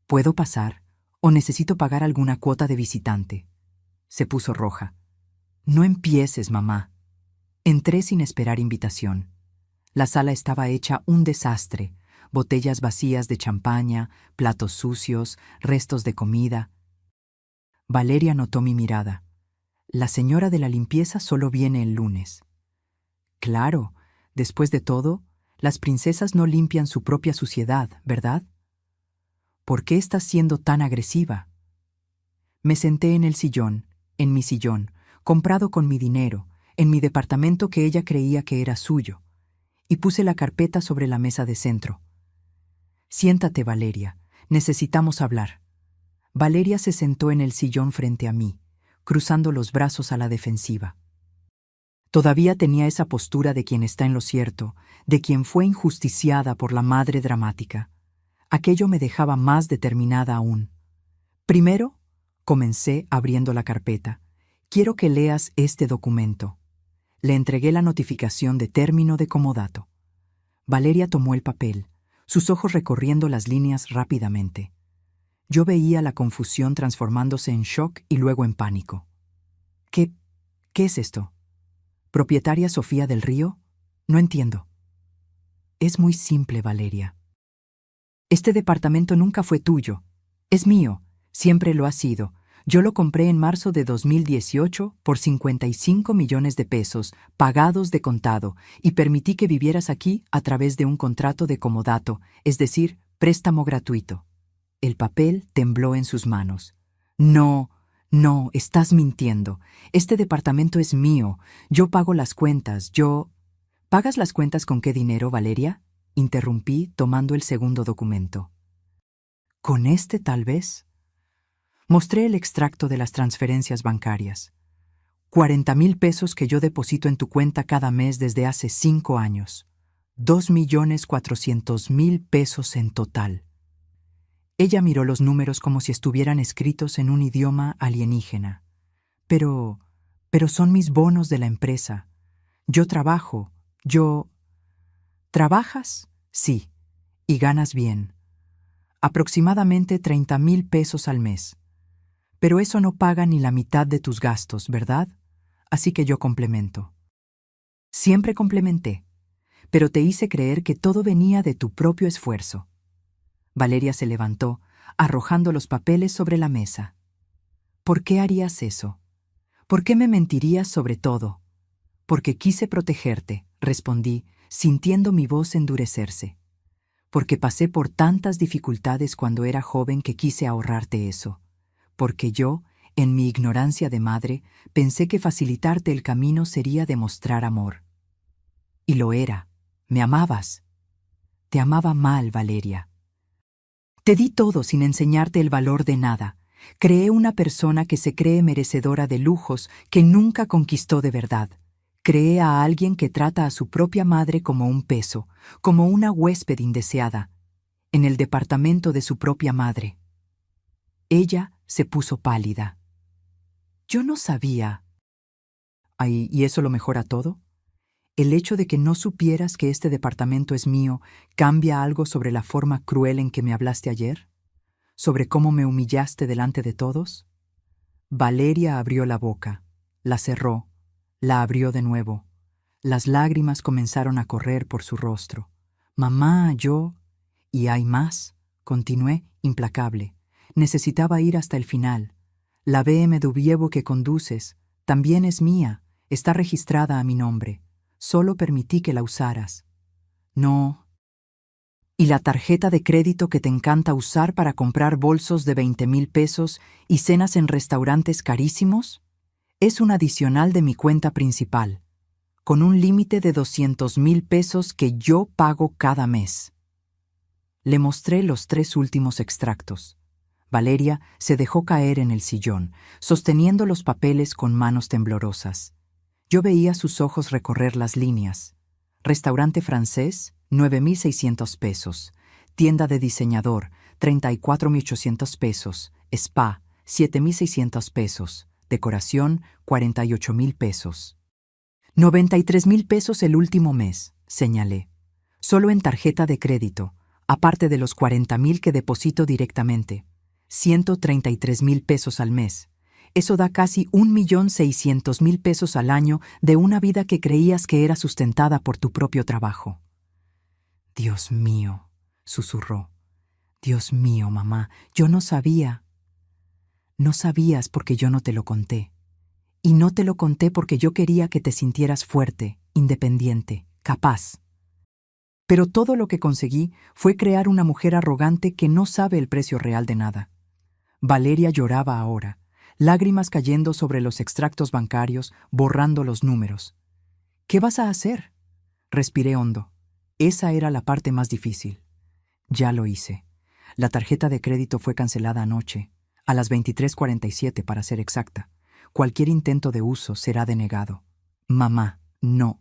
¿Puedo pasar? ¿O necesito pagar alguna cuota de visitante?». Se puso roja. «No empieces, mamá». Entré sin esperar invitación. La sala estaba hecha un desastre, botellas vacías de champaña, platos sucios, restos de comida. Valeria notó mi mirada. «La señora de la limpieza solo viene el lunes». «Claro, después de todo, las princesas no limpian su propia suciedad, ¿verdad? ¿Por qué estás siendo tan agresiva?». Me senté en mi sillón, comprado con mi dinero, en mi departamento que ella creía que era suyo, y puse la carpeta sobre la mesa de centro. «Siéntate, Valeria, necesitamos hablar». Valeria se sentó en el sillón frente a mí, cruzando los brazos a la defensiva. Todavía tenía esa postura de quien está en lo cierto, de quien fue injusticiada por la madre dramática. Aquello me dejaba más determinada aún. «Primero», comencé abriendo la carpeta, «quiero que leas este documento». Le entregué la notificación de término de comodato. Valeria tomó el papel, sus ojos recorriendo las líneas rápidamente. Yo veía la confusión transformándose en shock y luego en pánico. ¿Qué es esto? ¿Propietaria Sofía del Río? No entiendo». «Es muy simple, Valeria. Este departamento nunca fue tuyo. Es mío, siempre lo ha sido. Yo lo compré en marzo de 2018 por 55 millones de pesos, pagados de contado, y permití que vivieras aquí a través de un contrato de comodato, es decir, préstamo gratuito». El papel tembló en sus manos. «No, No, estás mintiendo. Este departamento es mío. Yo pago las cuentas. ¿Pagas las cuentas con qué dinero, Valeria? Interrumpí, tomando el segundo documento. ¿Con este, tal vez? Mostré el extracto de las transferencias bancarias. 40,000 pesos que yo deposito en tu cuenta cada mes desde hace 5 años. 2,400,000 pesos en total. Ella miró los números como si estuvieran escritos en un idioma alienígena. Pero son mis bonos de la empresa. Yo trabajo. ¿Trabajas? Sí. Y ganas bien. Aproximadamente 30,000 pesos al mes. Pero eso no paga ni la mitad de tus gastos, ¿verdad? Así que yo complemento. Siempre complementé, pero te hice creer que todo venía de tu propio esfuerzo. Valeria se levantó, arrojando los papeles sobre la mesa. ¿Por qué harías eso? ¿Por qué me mentirías sobre todo? Porque quise protegerte, respondí, sintiendo mi voz endurecerse. Porque pasé por tantas dificultades cuando era joven que quise ahorrarte eso. Porque yo, en mi ignorancia de madre, pensé que facilitarte el camino sería demostrar amor. Y lo era. Me amabas. Te amaba mal, Valeria. Te di todo sin enseñarte el valor de nada. Creé una persona que se cree merecedora de lujos que nunca conquistó de verdad. Creé a alguien que trata a su propia madre como un peso, como una huésped indeseada, en el departamento de su propia madre. Ella se puso pálida. Yo no sabía. Ay, ¿y eso lo mejora todo? ¿El hecho de que no supieras que este departamento es mío cambia algo sobre la forma cruel en que me hablaste ayer? ¿Sobre cómo me humillaste delante de todos? Valeria abrió la boca, la cerró, la abrió de nuevo. Las lágrimas comenzaron a correr por su rostro. Mamá, yo... ¿Y hay más? Continué, implacable. Necesitaba ir hasta el final. La BMW que conduces también es mía, está registrada a mi nombre. Solo permití que la usaras. No. ¿Y la tarjeta de crédito que te encanta usar para comprar bolsos de 20,000 pesos y cenas en restaurantes carísimos? Es un adicional de mi cuenta principal, con un límite de 200,000 pesos que yo pago cada mes. Le mostré los 3 últimos extractos. Valeria se dejó caer en el sillón, sosteniendo los papeles con manos temblorosas. Yo veía sus ojos recorrer las líneas. Restaurante francés, 9,600 pesos. Tienda de diseñador, 34,800 pesos. Spa, 7,600 pesos. Decoración, 48,000 pesos. 93,000 pesos el último mes, señalé. Solo en tarjeta de crédito, aparte de los 40,000 que deposito directamente. 133,000 pesos al mes. Eso da casi 1,600,000 pesos al año de una vida que creías que era sustentada por tu propio trabajo. Dios mío, susurró. Dios mío, mamá, yo no sabía. No sabías porque yo no te lo conté. Y no te lo conté porque yo quería que te sintieras fuerte, independiente, capaz. Pero todo lo que conseguí fue crear una mujer arrogante que no sabe el precio real de nada. Valeria lloraba ahora, lágrimas cayendo sobre los extractos bancarios, borrando los números. ¿Qué vas a hacer? Respiré hondo. Esa era la parte más difícil. Ya lo hice. La tarjeta de crédito fue cancelada anoche, a las 23:47 para ser exacta. Cualquier intento de uso será denegado. Mamá, no.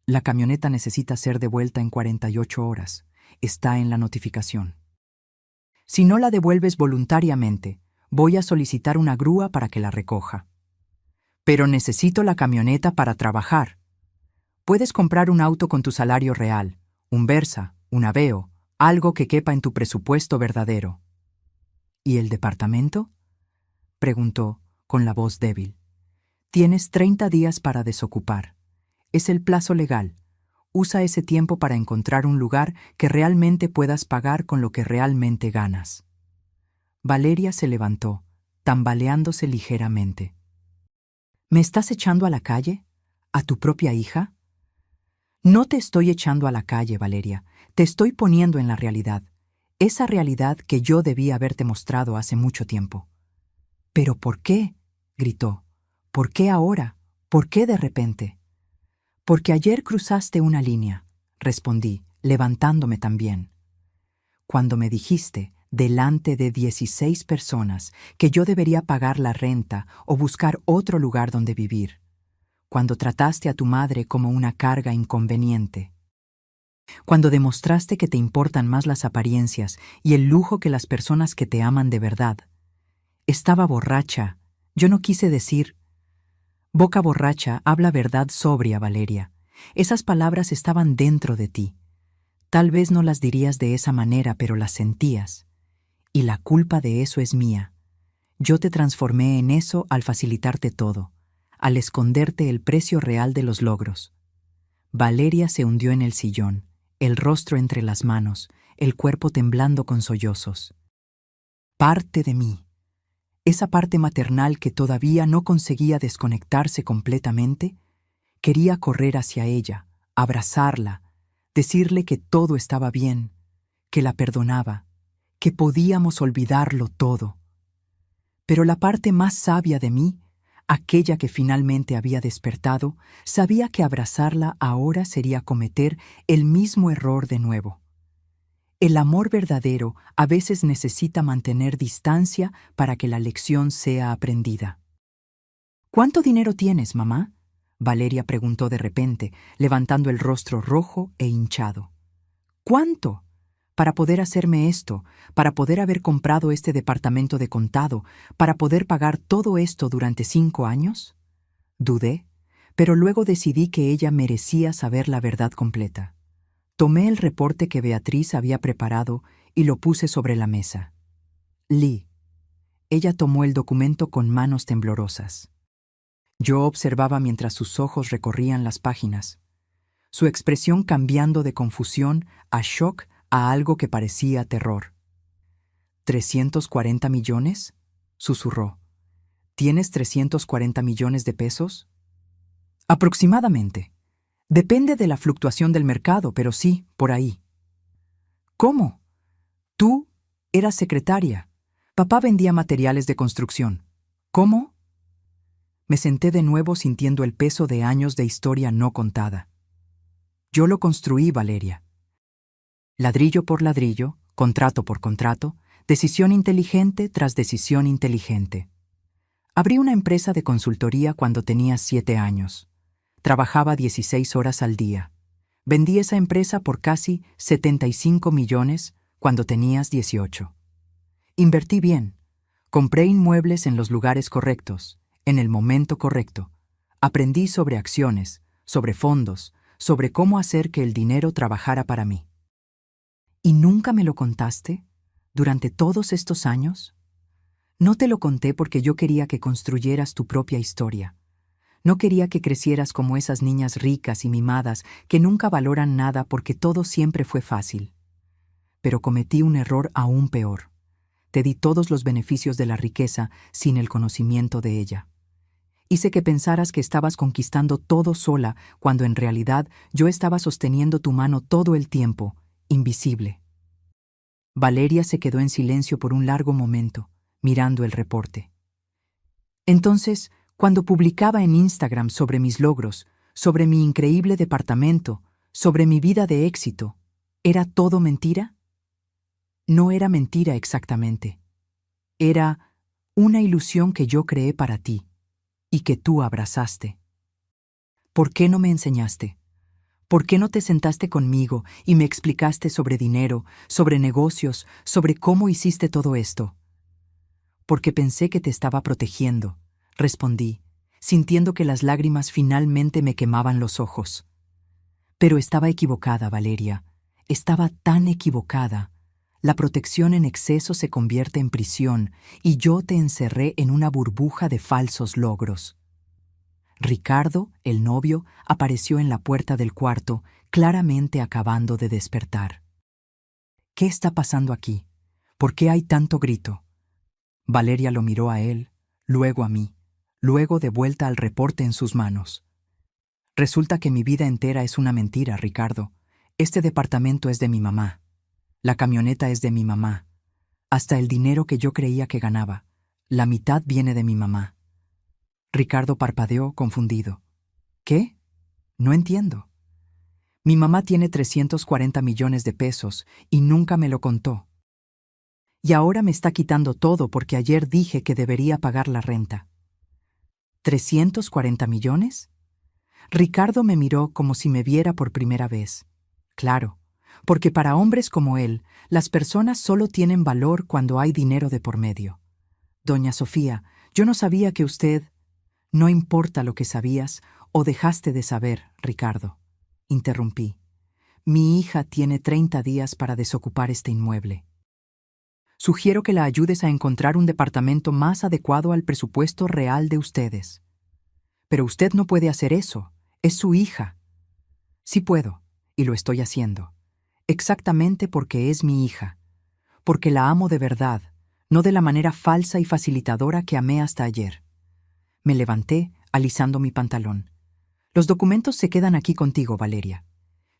La camioneta necesita ser devuelta en 48 horas. Está en la notificación. Si no la devuelves voluntariamente, voy a solicitar una grúa para que la recoja. Pero necesito la camioneta para trabajar. Puedes comprar un auto con tu salario real, un Versa, un Aveo, algo que quepa en tu presupuesto verdadero. ¿Y el departamento? Preguntó, con la voz débil. Tienes 30 días para desocupar. Es el plazo legal. Usa ese tiempo para encontrar un lugar que realmente puedas pagar con lo que realmente ganas. Valeria se levantó, tambaleándose ligeramente. ¿Me estás echando a la calle? ¿A tu propia hija? No te estoy echando a la calle, Valeria. Te estoy poniendo en la realidad. Esa realidad que yo debí haberte mostrado hace mucho tiempo. ¿Pero por qué? gritó. ¿Por qué ahora? ¿Por qué de repente? Porque ayer cruzaste una línea, respondí, levantándome también. Cuando me dijiste, delante de 16 personas, que yo debería pagar la renta o buscar otro lugar donde vivir. Cuando trataste a tu madre como una carga inconveniente. Cuando demostraste que te importan más las apariencias y el lujo que las personas que te aman de verdad. Estaba borracha. Yo no quise decir. Boca borracha habla verdad sobria, Valeria. Esas palabras estaban dentro de ti. Tal vez no las dirías de esa manera, pero las sentías. Y la culpa de eso es mía. Yo te transformé en eso al facilitarte todo, al esconderte el precio real de los logros. Valeria se hundió en el sillón, el rostro entre las manos, el cuerpo temblando con sollozos. Parte de mí. Esa parte maternal que todavía no conseguía desconectarse completamente, quería correr hacia ella, abrazarla, decirle que todo estaba bien, que la perdonaba, que podíamos olvidarlo todo. Pero la parte más sabia de mí, aquella que finalmente había despertado, sabía que abrazarla ahora sería cometer el mismo error de nuevo. El amor verdadero a veces necesita mantener distancia para que la lección sea aprendida. ¿Cuánto dinero tienes, mamá? Valeria preguntó de repente, levantando el rostro rojo e hinchado. ¿Cuánto? Para poder hacerme esto, para poder haber comprado este departamento de contado, para poder pagar todo esto durante 5 años? Dudé, pero luego decidí que ella merecía saber la verdad completa. Tomé el reporte que Beatriz había preparado y lo puse sobre la mesa. Lee. Ella tomó el documento con manos temblorosas. Yo observaba mientras sus ojos recorrían las páginas, su expresión cambiando de confusión a shock a algo que parecía terror. ¿340 millones? Susurró. ¿Tienes 340 millones de pesos? Aproximadamente. Depende de la fluctuación del mercado, pero sí, por ahí. ¿Cómo? Tú eras secretaria. Papá vendía materiales de construcción. ¿Cómo? Me senté de nuevo sintiendo el peso de años de historia no contada. Yo lo construí, Valeria. Ladrillo por ladrillo, contrato por contrato, decisión inteligente tras decisión inteligente. Abrí una empresa de consultoría cuando tenía 7 años. Trabajaba 16 horas al día. Vendí esa empresa por casi 75 millones cuando tenías 18. Invertí bien. Compré inmuebles en los lugares correctos, en el momento correcto. Aprendí sobre acciones, sobre fondos, sobre cómo hacer que el dinero trabajara para mí. ¿Y nunca me lo contaste? ¿Durante todos estos años? No te lo conté porque yo quería que construyeras tu propia historia. No quería que crecieras como esas niñas ricas y mimadas que nunca valoran nada porque todo siempre fue fácil. Pero cometí un error aún peor. Te di todos los beneficios de la riqueza sin el conocimiento de ella. Hice que pensaras que estabas conquistando todo sola cuando en realidad yo estaba sosteniendo tu mano todo el tiempo, invisible. Valeria se quedó en silencio por un largo momento, mirando el reporte. Entonces, cuando publicaba en Instagram sobre mis logros, sobre mi increíble departamento, sobre mi vida de éxito, ¿era todo mentira? No era mentira exactamente. Era una ilusión que yo creé para ti y que tú abrazaste. ¿Por qué no me enseñaste? ¿Por qué no te sentaste conmigo y me explicaste sobre dinero, sobre negocios, sobre cómo hiciste todo esto? Porque pensé que te estaba protegiendo, respondí, sintiendo que las lágrimas finalmente me quemaban los ojos. Pero estaba equivocada, Valeria. Estaba tan equivocada. La protección en exceso se convierte en prisión y yo te encerré en una burbuja de falsos logros. Ricardo, el novio, apareció en la puerta del cuarto, claramente acabando de despertar. ¿Qué está pasando aquí? ¿Por qué hay tanto grito? Valeria lo miró a él, luego a mí, luego de vuelta al reporte en sus manos. Resulta que mi vida entera es una mentira, Ricardo. Este departamento es de mi mamá. La camioneta es de mi mamá. Hasta el dinero que yo creía que ganaba. La mitad viene de mi mamá. Ricardo parpadeó, confundido. ¿Qué? No entiendo. Mi mamá tiene 340 millones de pesos y nunca me lo contó. Y ahora me está quitando todo porque ayer dije que debería pagar la renta. ¿340 millones? Ricardo me miró como si me viera por primera vez. Claro, porque para hombres como él, las personas solo tienen valor cuando hay dinero de por medio. Doña Sofía, yo no sabía que usted... No importa lo que sabías o dejaste de saber, Ricardo. Interrumpí. Mi hija tiene 30 días para desocupar este inmueble. Sugiero que la ayudes a encontrar un departamento más adecuado al presupuesto real de ustedes. Pero usted no puede hacer eso. Es su hija. Sí puedo, y lo estoy haciendo. Exactamente porque es mi hija. Porque la amo de verdad, no de la manera falsa y facilitadora que amé hasta ayer. Me levanté, alisando mi pantalón. Los documentos se quedan aquí contigo, Valeria.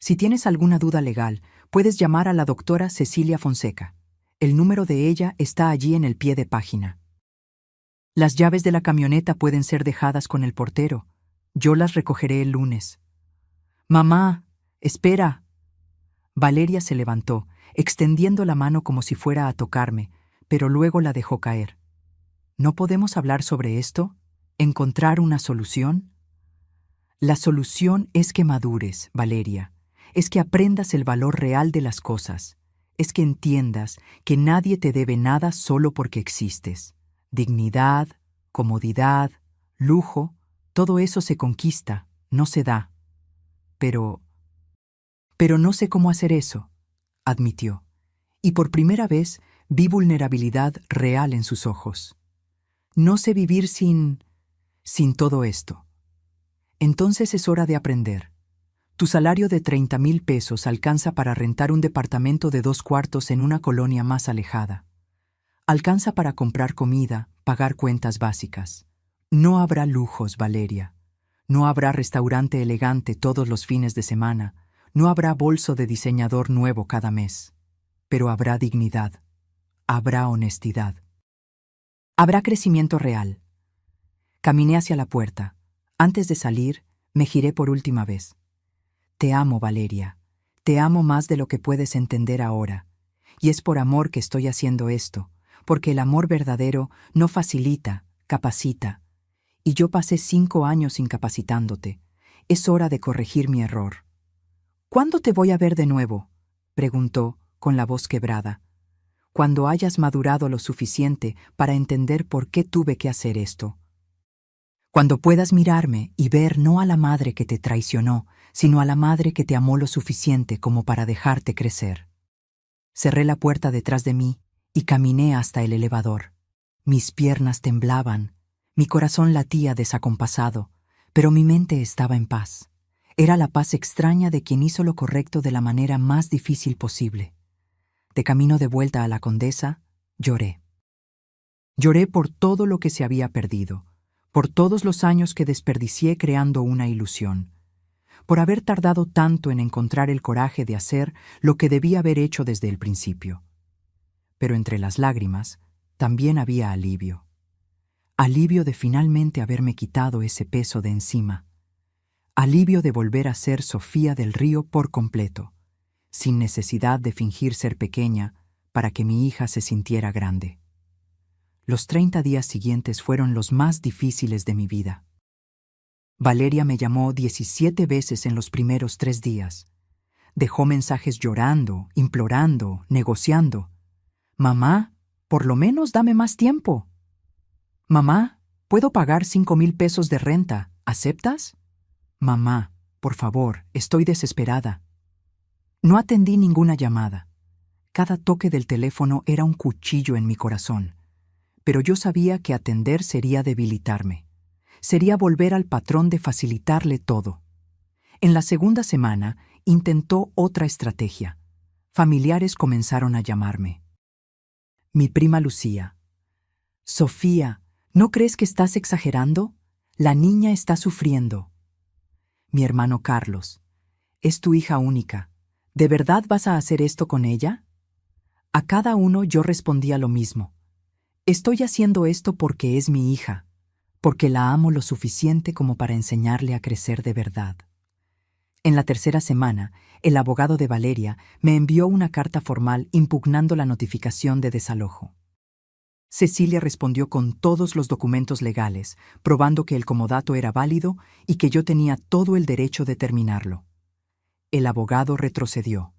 Si tienes alguna duda legal, puedes llamar a la doctora Cecilia Fonseca. El número de ella está allí en el pie de página. Las llaves de la camioneta pueden ser dejadas con el portero. Yo las recogeré el lunes. Mamá, espera. Valeria se levantó, extendiendo la mano como si fuera a tocarme, pero luego la dejó caer. ¿No podemos hablar sobre esto? ¿Encontrar una solución? La solución es que madures, Valeria. Es que aprendas el valor real de las cosas. Es que entiendas que nadie te debe nada solo porque existes. Dignidad, comodidad, lujo, todo eso se conquista, no se da. Pero no sé cómo hacer eso, admitió. Y por primera vez vi vulnerabilidad real en sus ojos. No sé vivir sin todo esto. Entonces es hora de aprender. Tu salario de 30,000 pesos alcanza para rentar un departamento de 2 cuartos en una colonia más alejada. Alcanza para comprar comida, pagar cuentas básicas. No habrá lujos, Valeria. No habrá restaurante elegante todos los fines de semana. No habrá bolso de diseñador nuevo cada mes. Pero habrá dignidad. Habrá honestidad. Habrá crecimiento real. Caminé hacia la puerta. Antes de salir, me giré por última vez. Te amo, Valeria. Te amo más de lo que puedes entender ahora. Y es por amor que estoy haciendo esto, porque el amor verdadero no facilita, capacita. Y yo pasé 5 años incapacitándote. Es hora de corregir mi error. ¿Cuándo te voy a ver de nuevo?, preguntó, con la voz quebrada. Cuando hayas madurado lo suficiente para entender por qué tuve que hacer esto. Cuando puedas mirarme y ver no a la madre que te traicionó, sino a la madre que te amó lo suficiente como para dejarte crecer. Cerré la puerta detrás de mí y caminé hasta el elevador. Mis piernas temblaban, mi corazón latía desacompasado, pero mi mente estaba en paz. Era la paz extraña de quien hizo lo correcto de la manera más difícil posible. De camino de vuelta a la Condesa, lloré. Lloré por todo lo que se había perdido, por todos los años que desperdicié creando una ilusión, por haber tardado tanto en encontrar el coraje de hacer lo que debía haber hecho desde el principio. Pero entre las lágrimas también había alivio. Alivio de finalmente haberme quitado ese peso de encima. Alivio de volver a ser Sofía del Río por completo, sin necesidad de fingir ser pequeña para que mi hija se sintiera grande. Los 30 días siguientes fueron los más difíciles de mi vida. Valeria me llamó 17 veces en los primeros 3 días. Dejó mensajes llorando, implorando, negociando. «Mamá, por lo menos dame más tiempo». «Mamá, puedo pagar 5,000 pesos de renta, ¿aceptas?» «Mamá, por favor, estoy desesperada». No atendí ninguna llamada. Cada toque del teléfono era un cuchillo en mi corazón. Pero yo sabía que atender sería debilitarme. Sería volver al patrón de facilitarle todo. En la segunda semana intentó otra estrategia. Familiares comenzaron a llamarme. Mi prima Lucía. «Sofía, ¿no crees que estás exagerando? La niña está sufriendo». Mi hermano Carlos. «Es tu hija única. ¿De verdad vas a hacer esto con ella?». A cada uno yo respondía lo mismo. «Estoy haciendo esto porque es mi hija, porque la amo lo suficiente como para enseñarle a crecer de verdad. En la tercera semana, el abogado de Valeria me envió una carta formal impugnando la notificación de desalojo. Cecilia respondió con todos los documentos legales, probando que el comodato era válido y que yo tenía todo el derecho de terminarlo. El abogado retrocedió.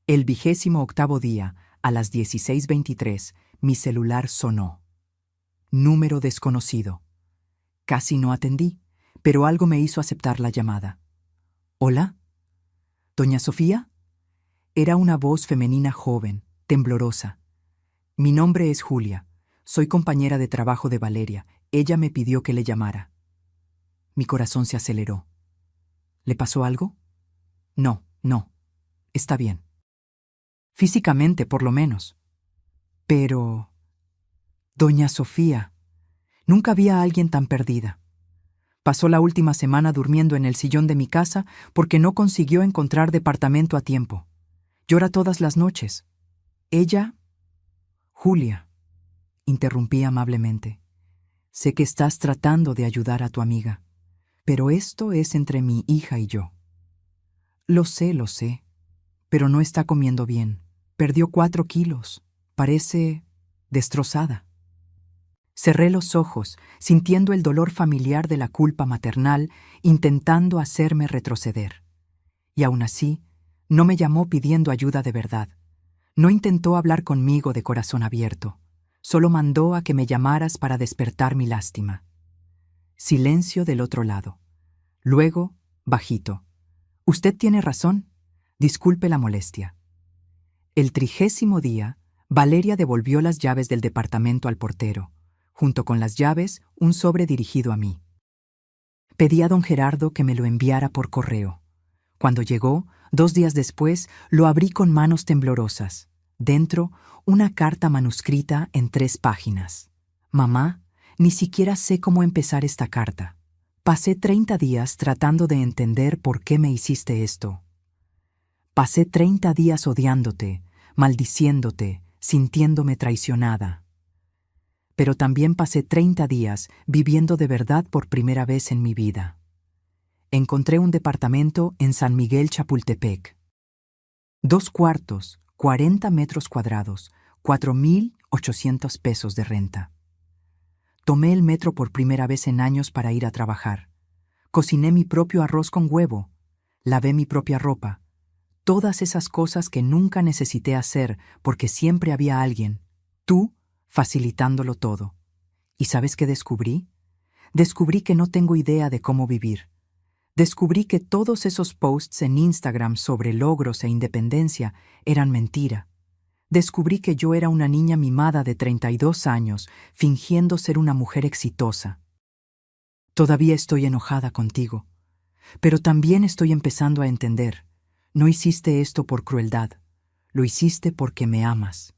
El 28º día, a las 16:23, mi celular sonó. Número desconocido. Casi no atendí, pero algo me hizo aceptar la llamada. ¿Hola? ¿Doña Sofía? Era una voz femenina joven, temblorosa. Mi nombre es Julia. Soy compañera de trabajo de Valeria. Ella me pidió que le llamara. Mi corazón se aceleró. ¿Le pasó algo? No. Está bien. Físicamente, por lo menos. Pero... Doña Sofía, nunca vi a alguien tan perdida. Pasó la última semana durmiendo en el sillón de mi casa porque no consiguió encontrar departamento a tiempo. Llora todas las noches. Ella... Julia, interrumpí amablemente. Sé que estás tratando de ayudar a tu amiga, pero esto es entre mi hija y yo. Lo sé, pero no está comiendo bien. Perdió 4 kilos. Parece destrozada. Cerré los ojos, sintiendo el dolor familiar de la culpa maternal, intentando hacerme retroceder. Y aún así, no me llamó pidiendo ayuda de verdad. No intentó hablar conmigo de corazón abierto. Solo mandó a que me llamaras para despertar mi lástima. Silencio del otro lado. Luego, bajito. Usted tiene razón. Disculpe la molestia. El 30º día, Valeria devolvió las llaves del departamento al portero. Junto con las llaves, un sobre dirigido a mí. Pedí a don Gerardo que me lo enviara por correo. Cuando llegó, 2 días después, lo abrí con manos temblorosas. Dentro, una carta manuscrita en 3 páginas. Mamá, ni siquiera sé cómo empezar esta carta. Pasé 30 días tratando de entender por qué me hiciste esto. Pasé 30 días odiándote, maldiciéndote, sintiéndome traicionada. Pero también pasé 30 días viviendo de verdad por primera vez en mi vida. Encontré un departamento en San Miguel Chapultepec. 2 cuartos, 40 metros cuadrados, 4,800 pesos de renta. Tomé el metro por primera vez en años para ir a trabajar. Cociné mi propio arroz con huevo. Lavé mi propia ropa. Todas esas cosas que nunca necesité hacer porque siempre había alguien, tú, facilitándolo todo. ¿Y sabes qué descubrí? Descubrí que no tengo idea de cómo vivir. Descubrí que todos esos posts en Instagram sobre logros e independencia eran mentira. Descubrí que yo era una niña mimada de 32 años, fingiendo ser una mujer exitosa. Todavía estoy enojada contigo, pero también estoy empezando a entender. No hiciste esto por crueldad, lo hiciste porque me amas.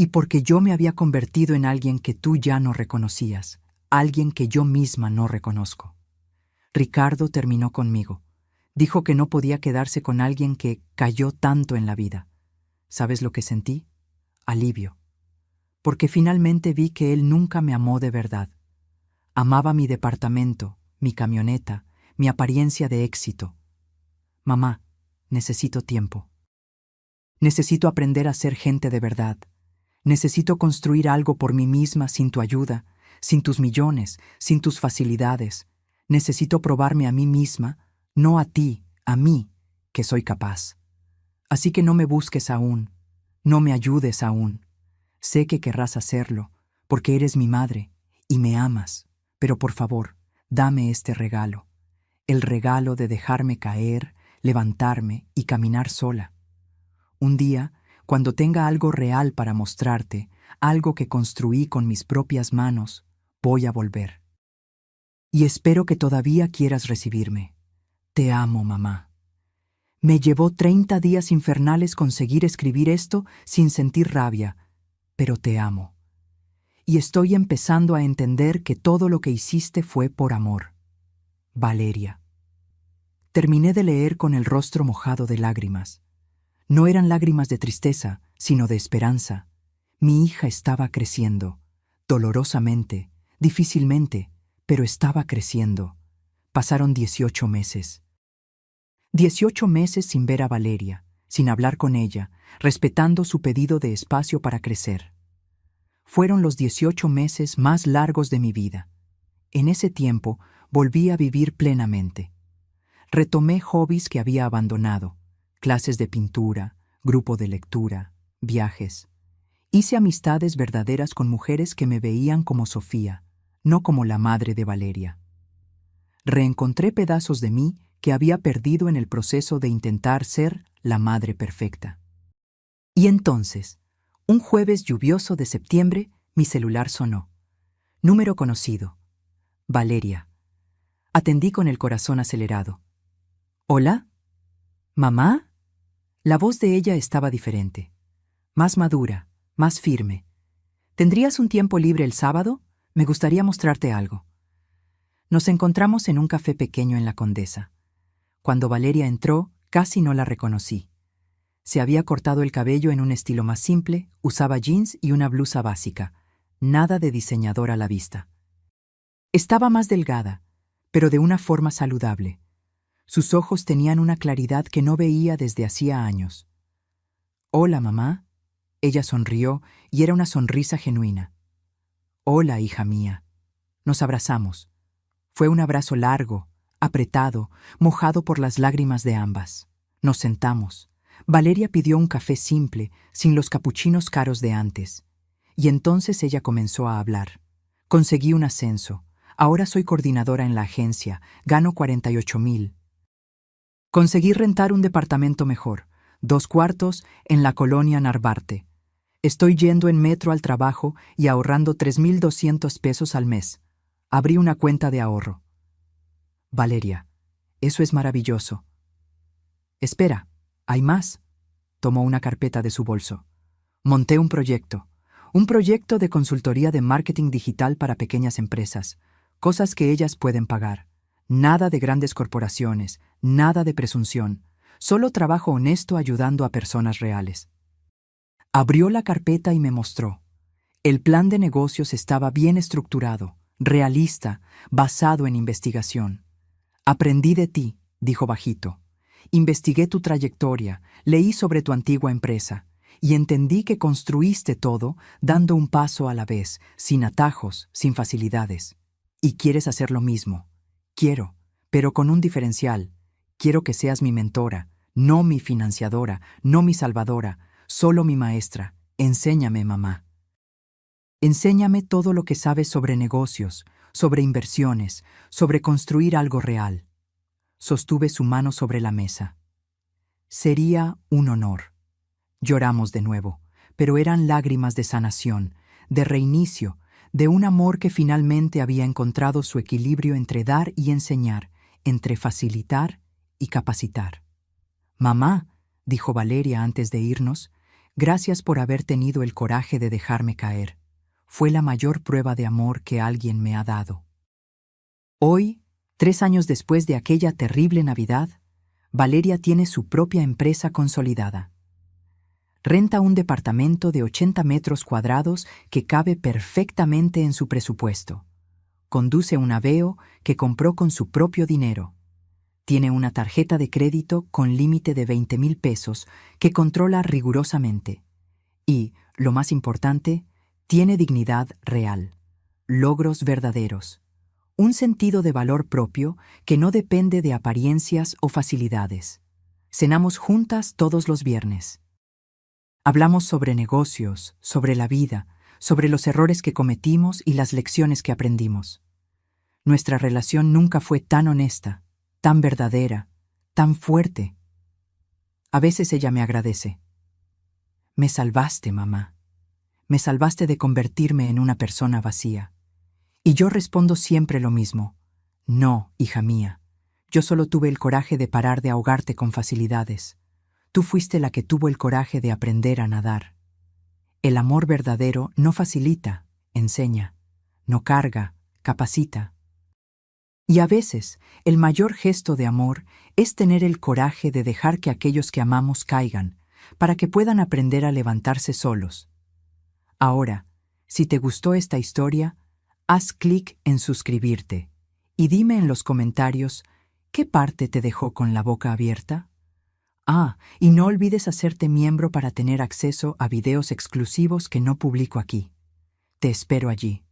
Y porque yo me había convertido en alguien que tú ya no reconocías, alguien que yo misma no reconozco. Ricardo terminó conmigo. Dijo que no podía quedarse con alguien que cayó tanto en la vida. ¿Sabes lo que sentí? Alivio. Porque finalmente vi que él nunca me amó de verdad. Amaba mi departamento, mi camioneta, mi apariencia de éxito. Mamá, necesito tiempo. Necesito aprender a ser gente de verdad. Necesito construir algo por mí misma sin tu ayuda, sin tus millones, sin tus facilidades. Necesito probarme a mí misma, no a ti, a mí, que soy capaz. Así que no me busques aún, no me ayudes aún. Sé que querrás hacerlo, porque eres mi madre y me amas, pero por favor, dame este regalo, el regalo de dejarme caer, levantarme y caminar sola. Un día, cuando tenga algo real para mostrarte, algo que construí con mis propias manos, voy a volver. Y espero que todavía quieras recibirme. Te amo, mamá. Me llevó 30 días infernales conseguir escribir esto sin sentir rabia, pero te amo. Y estoy empezando a entender que todo lo que hiciste fue por amor. Valeria. Terminé de leer con el rostro mojado de lágrimas. No eran lágrimas de tristeza, sino de esperanza. Mi hija estaba creciendo, dolorosamente, difícilmente, pero estaba creciendo. Pasaron 18 meses. 18 meses sin ver a Valeria, sin hablar con ella, respetando su pedido de espacio para crecer. Fueron los 18 meses más largos de mi vida. En ese tiempo volví a vivir plenamente. Retomé hobbies que había abandonado, clases de pintura, grupo de lectura, viajes. Hice amistades verdaderas con mujeres que me veían como Sofía, no como la madre de Valeria. Reencontré pedazos de mí que había perdido en el proceso de intentar ser la madre perfecta. Y entonces, un jueves lluvioso de septiembre, mi celular sonó. Número conocido. Valeria. Atendí con el corazón acelerado. ¿Hola? ¿Mamá? La voz de ella estaba diferente. Más madura, más firme. ¿Tendrías un tiempo libre el sábado? Me gustaría mostrarte algo. Nos encontramos en un café pequeño en La Condesa. Cuando Valeria entró, casi no la reconocí. Se había cortado el cabello en un estilo más simple, usaba jeans y una blusa básica. Nada de diseñador a la vista. Estaba más delgada, pero de una forma saludable. Sus ojos tenían una claridad que no veía desde hacía años. «Hola, mamá». Ella sonrió y era una sonrisa genuina. «Hola, hija mía». Nos abrazamos. Fue un abrazo largo, apretado, mojado por las lágrimas de ambas. Nos sentamos. Valeria pidió un café simple, sin los capuchinos caros de antes. Y entonces ella comenzó a hablar. Conseguí un ascenso. Ahora soy coordinadora en la agencia. Gano 48,000. Conseguí rentar un departamento mejor, 2 cuartos, en la colonia Narvarte. Estoy yendo en metro al trabajo y ahorrando 3,200 pesos al mes. Abrí una cuenta de ahorro. Valeria, eso es maravilloso. Espera, hay más. Tomó una carpeta de su bolso. Monté un proyecto de consultoría de marketing digital para pequeñas empresas, cosas que ellas pueden pagar. Nada de grandes corporaciones, nada de presunción, solo trabajo honesto ayudando a personas reales. Abrió la carpeta y me mostró. El plan de negocios estaba bien estructurado, realista, basado en investigación. Aprendí de ti, dijo bajito. Investigué tu trayectoria, leí sobre tu antigua empresa y entendí que construiste todo dando un paso a la vez, sin atajos, sin facilidades. Y quieres hacer lo mismo. Quiero, pero con un diferencial. Quiero que seas mi mentora, no mi financiadora, no mi salvadora, solo mi maestra. Enséñame, mamá. Enséñame todo lo que sabes sobre negocios, sobre inversiones, sobre construir algo real. Sostuve su mano sobre la mesa. Sería un honor. Lloramos de nuevo, pero eran lágrimas de sanación, de reinicio, de un amor que finalmente había encontrado su equilibrio entre dar y enseñar, entre facilitar y capacitar. «Mamá», dijo Valeria antes de irnos, «gracias por haber tenido el coraje de dejarme caer. Fue la mayor prueba de amor que alguien me ha dado». Hoy, 3 años después de aquella terrible Navidad, Valeria tiene su propia empresa consolidada. Renta un departamento de 80 metros cuadrados que cabe perfectamente en su presupuesto. Conduce un Aveo que compró con su propio dinero. Tiene una tarjeta de crédito con límite de 20,000 pesos que controla rigurosamente. Y, lo más importante, tiene dignidad real, logros verdaderos, un sentido de valor propio que no depende de apariencias o facilidades. Cenamos juntas todos los viernes. Hablamos sobre negocios, sobre la vida, sobre los errores que cometimos y las lecciones que aprendimos. Nuestra relación nunca fue tan honesta, tan verdadera, tan fuerte. A veces ella me agradece. «Me salvaste, mamá. Me salvaste de convertirme en una persona vacía». Y yo respondo siempre lo mismo. «No, hija mía. Yo solo tuve el coraje de parar de ahogarte con facilidades. Tú fuiste la que tuvo el coraje de aprender a nadar». El amor verdadero no facilita, enseña, no carga, capacita. Y a veces, el mayor gesto de amor es tener el coraje de dejar que aquellos que amamos caigan, para que puedan aprender a levantarse solos. Ahora, si te gustó esta historia, Haz clic en suscribirte y dime en los comentarios ¿qué parte te dejó con la boca abierta? Ah, y no olvides hacerte miembro para tener acceso a videos exclusivos que no publico aquí. Te espero allí.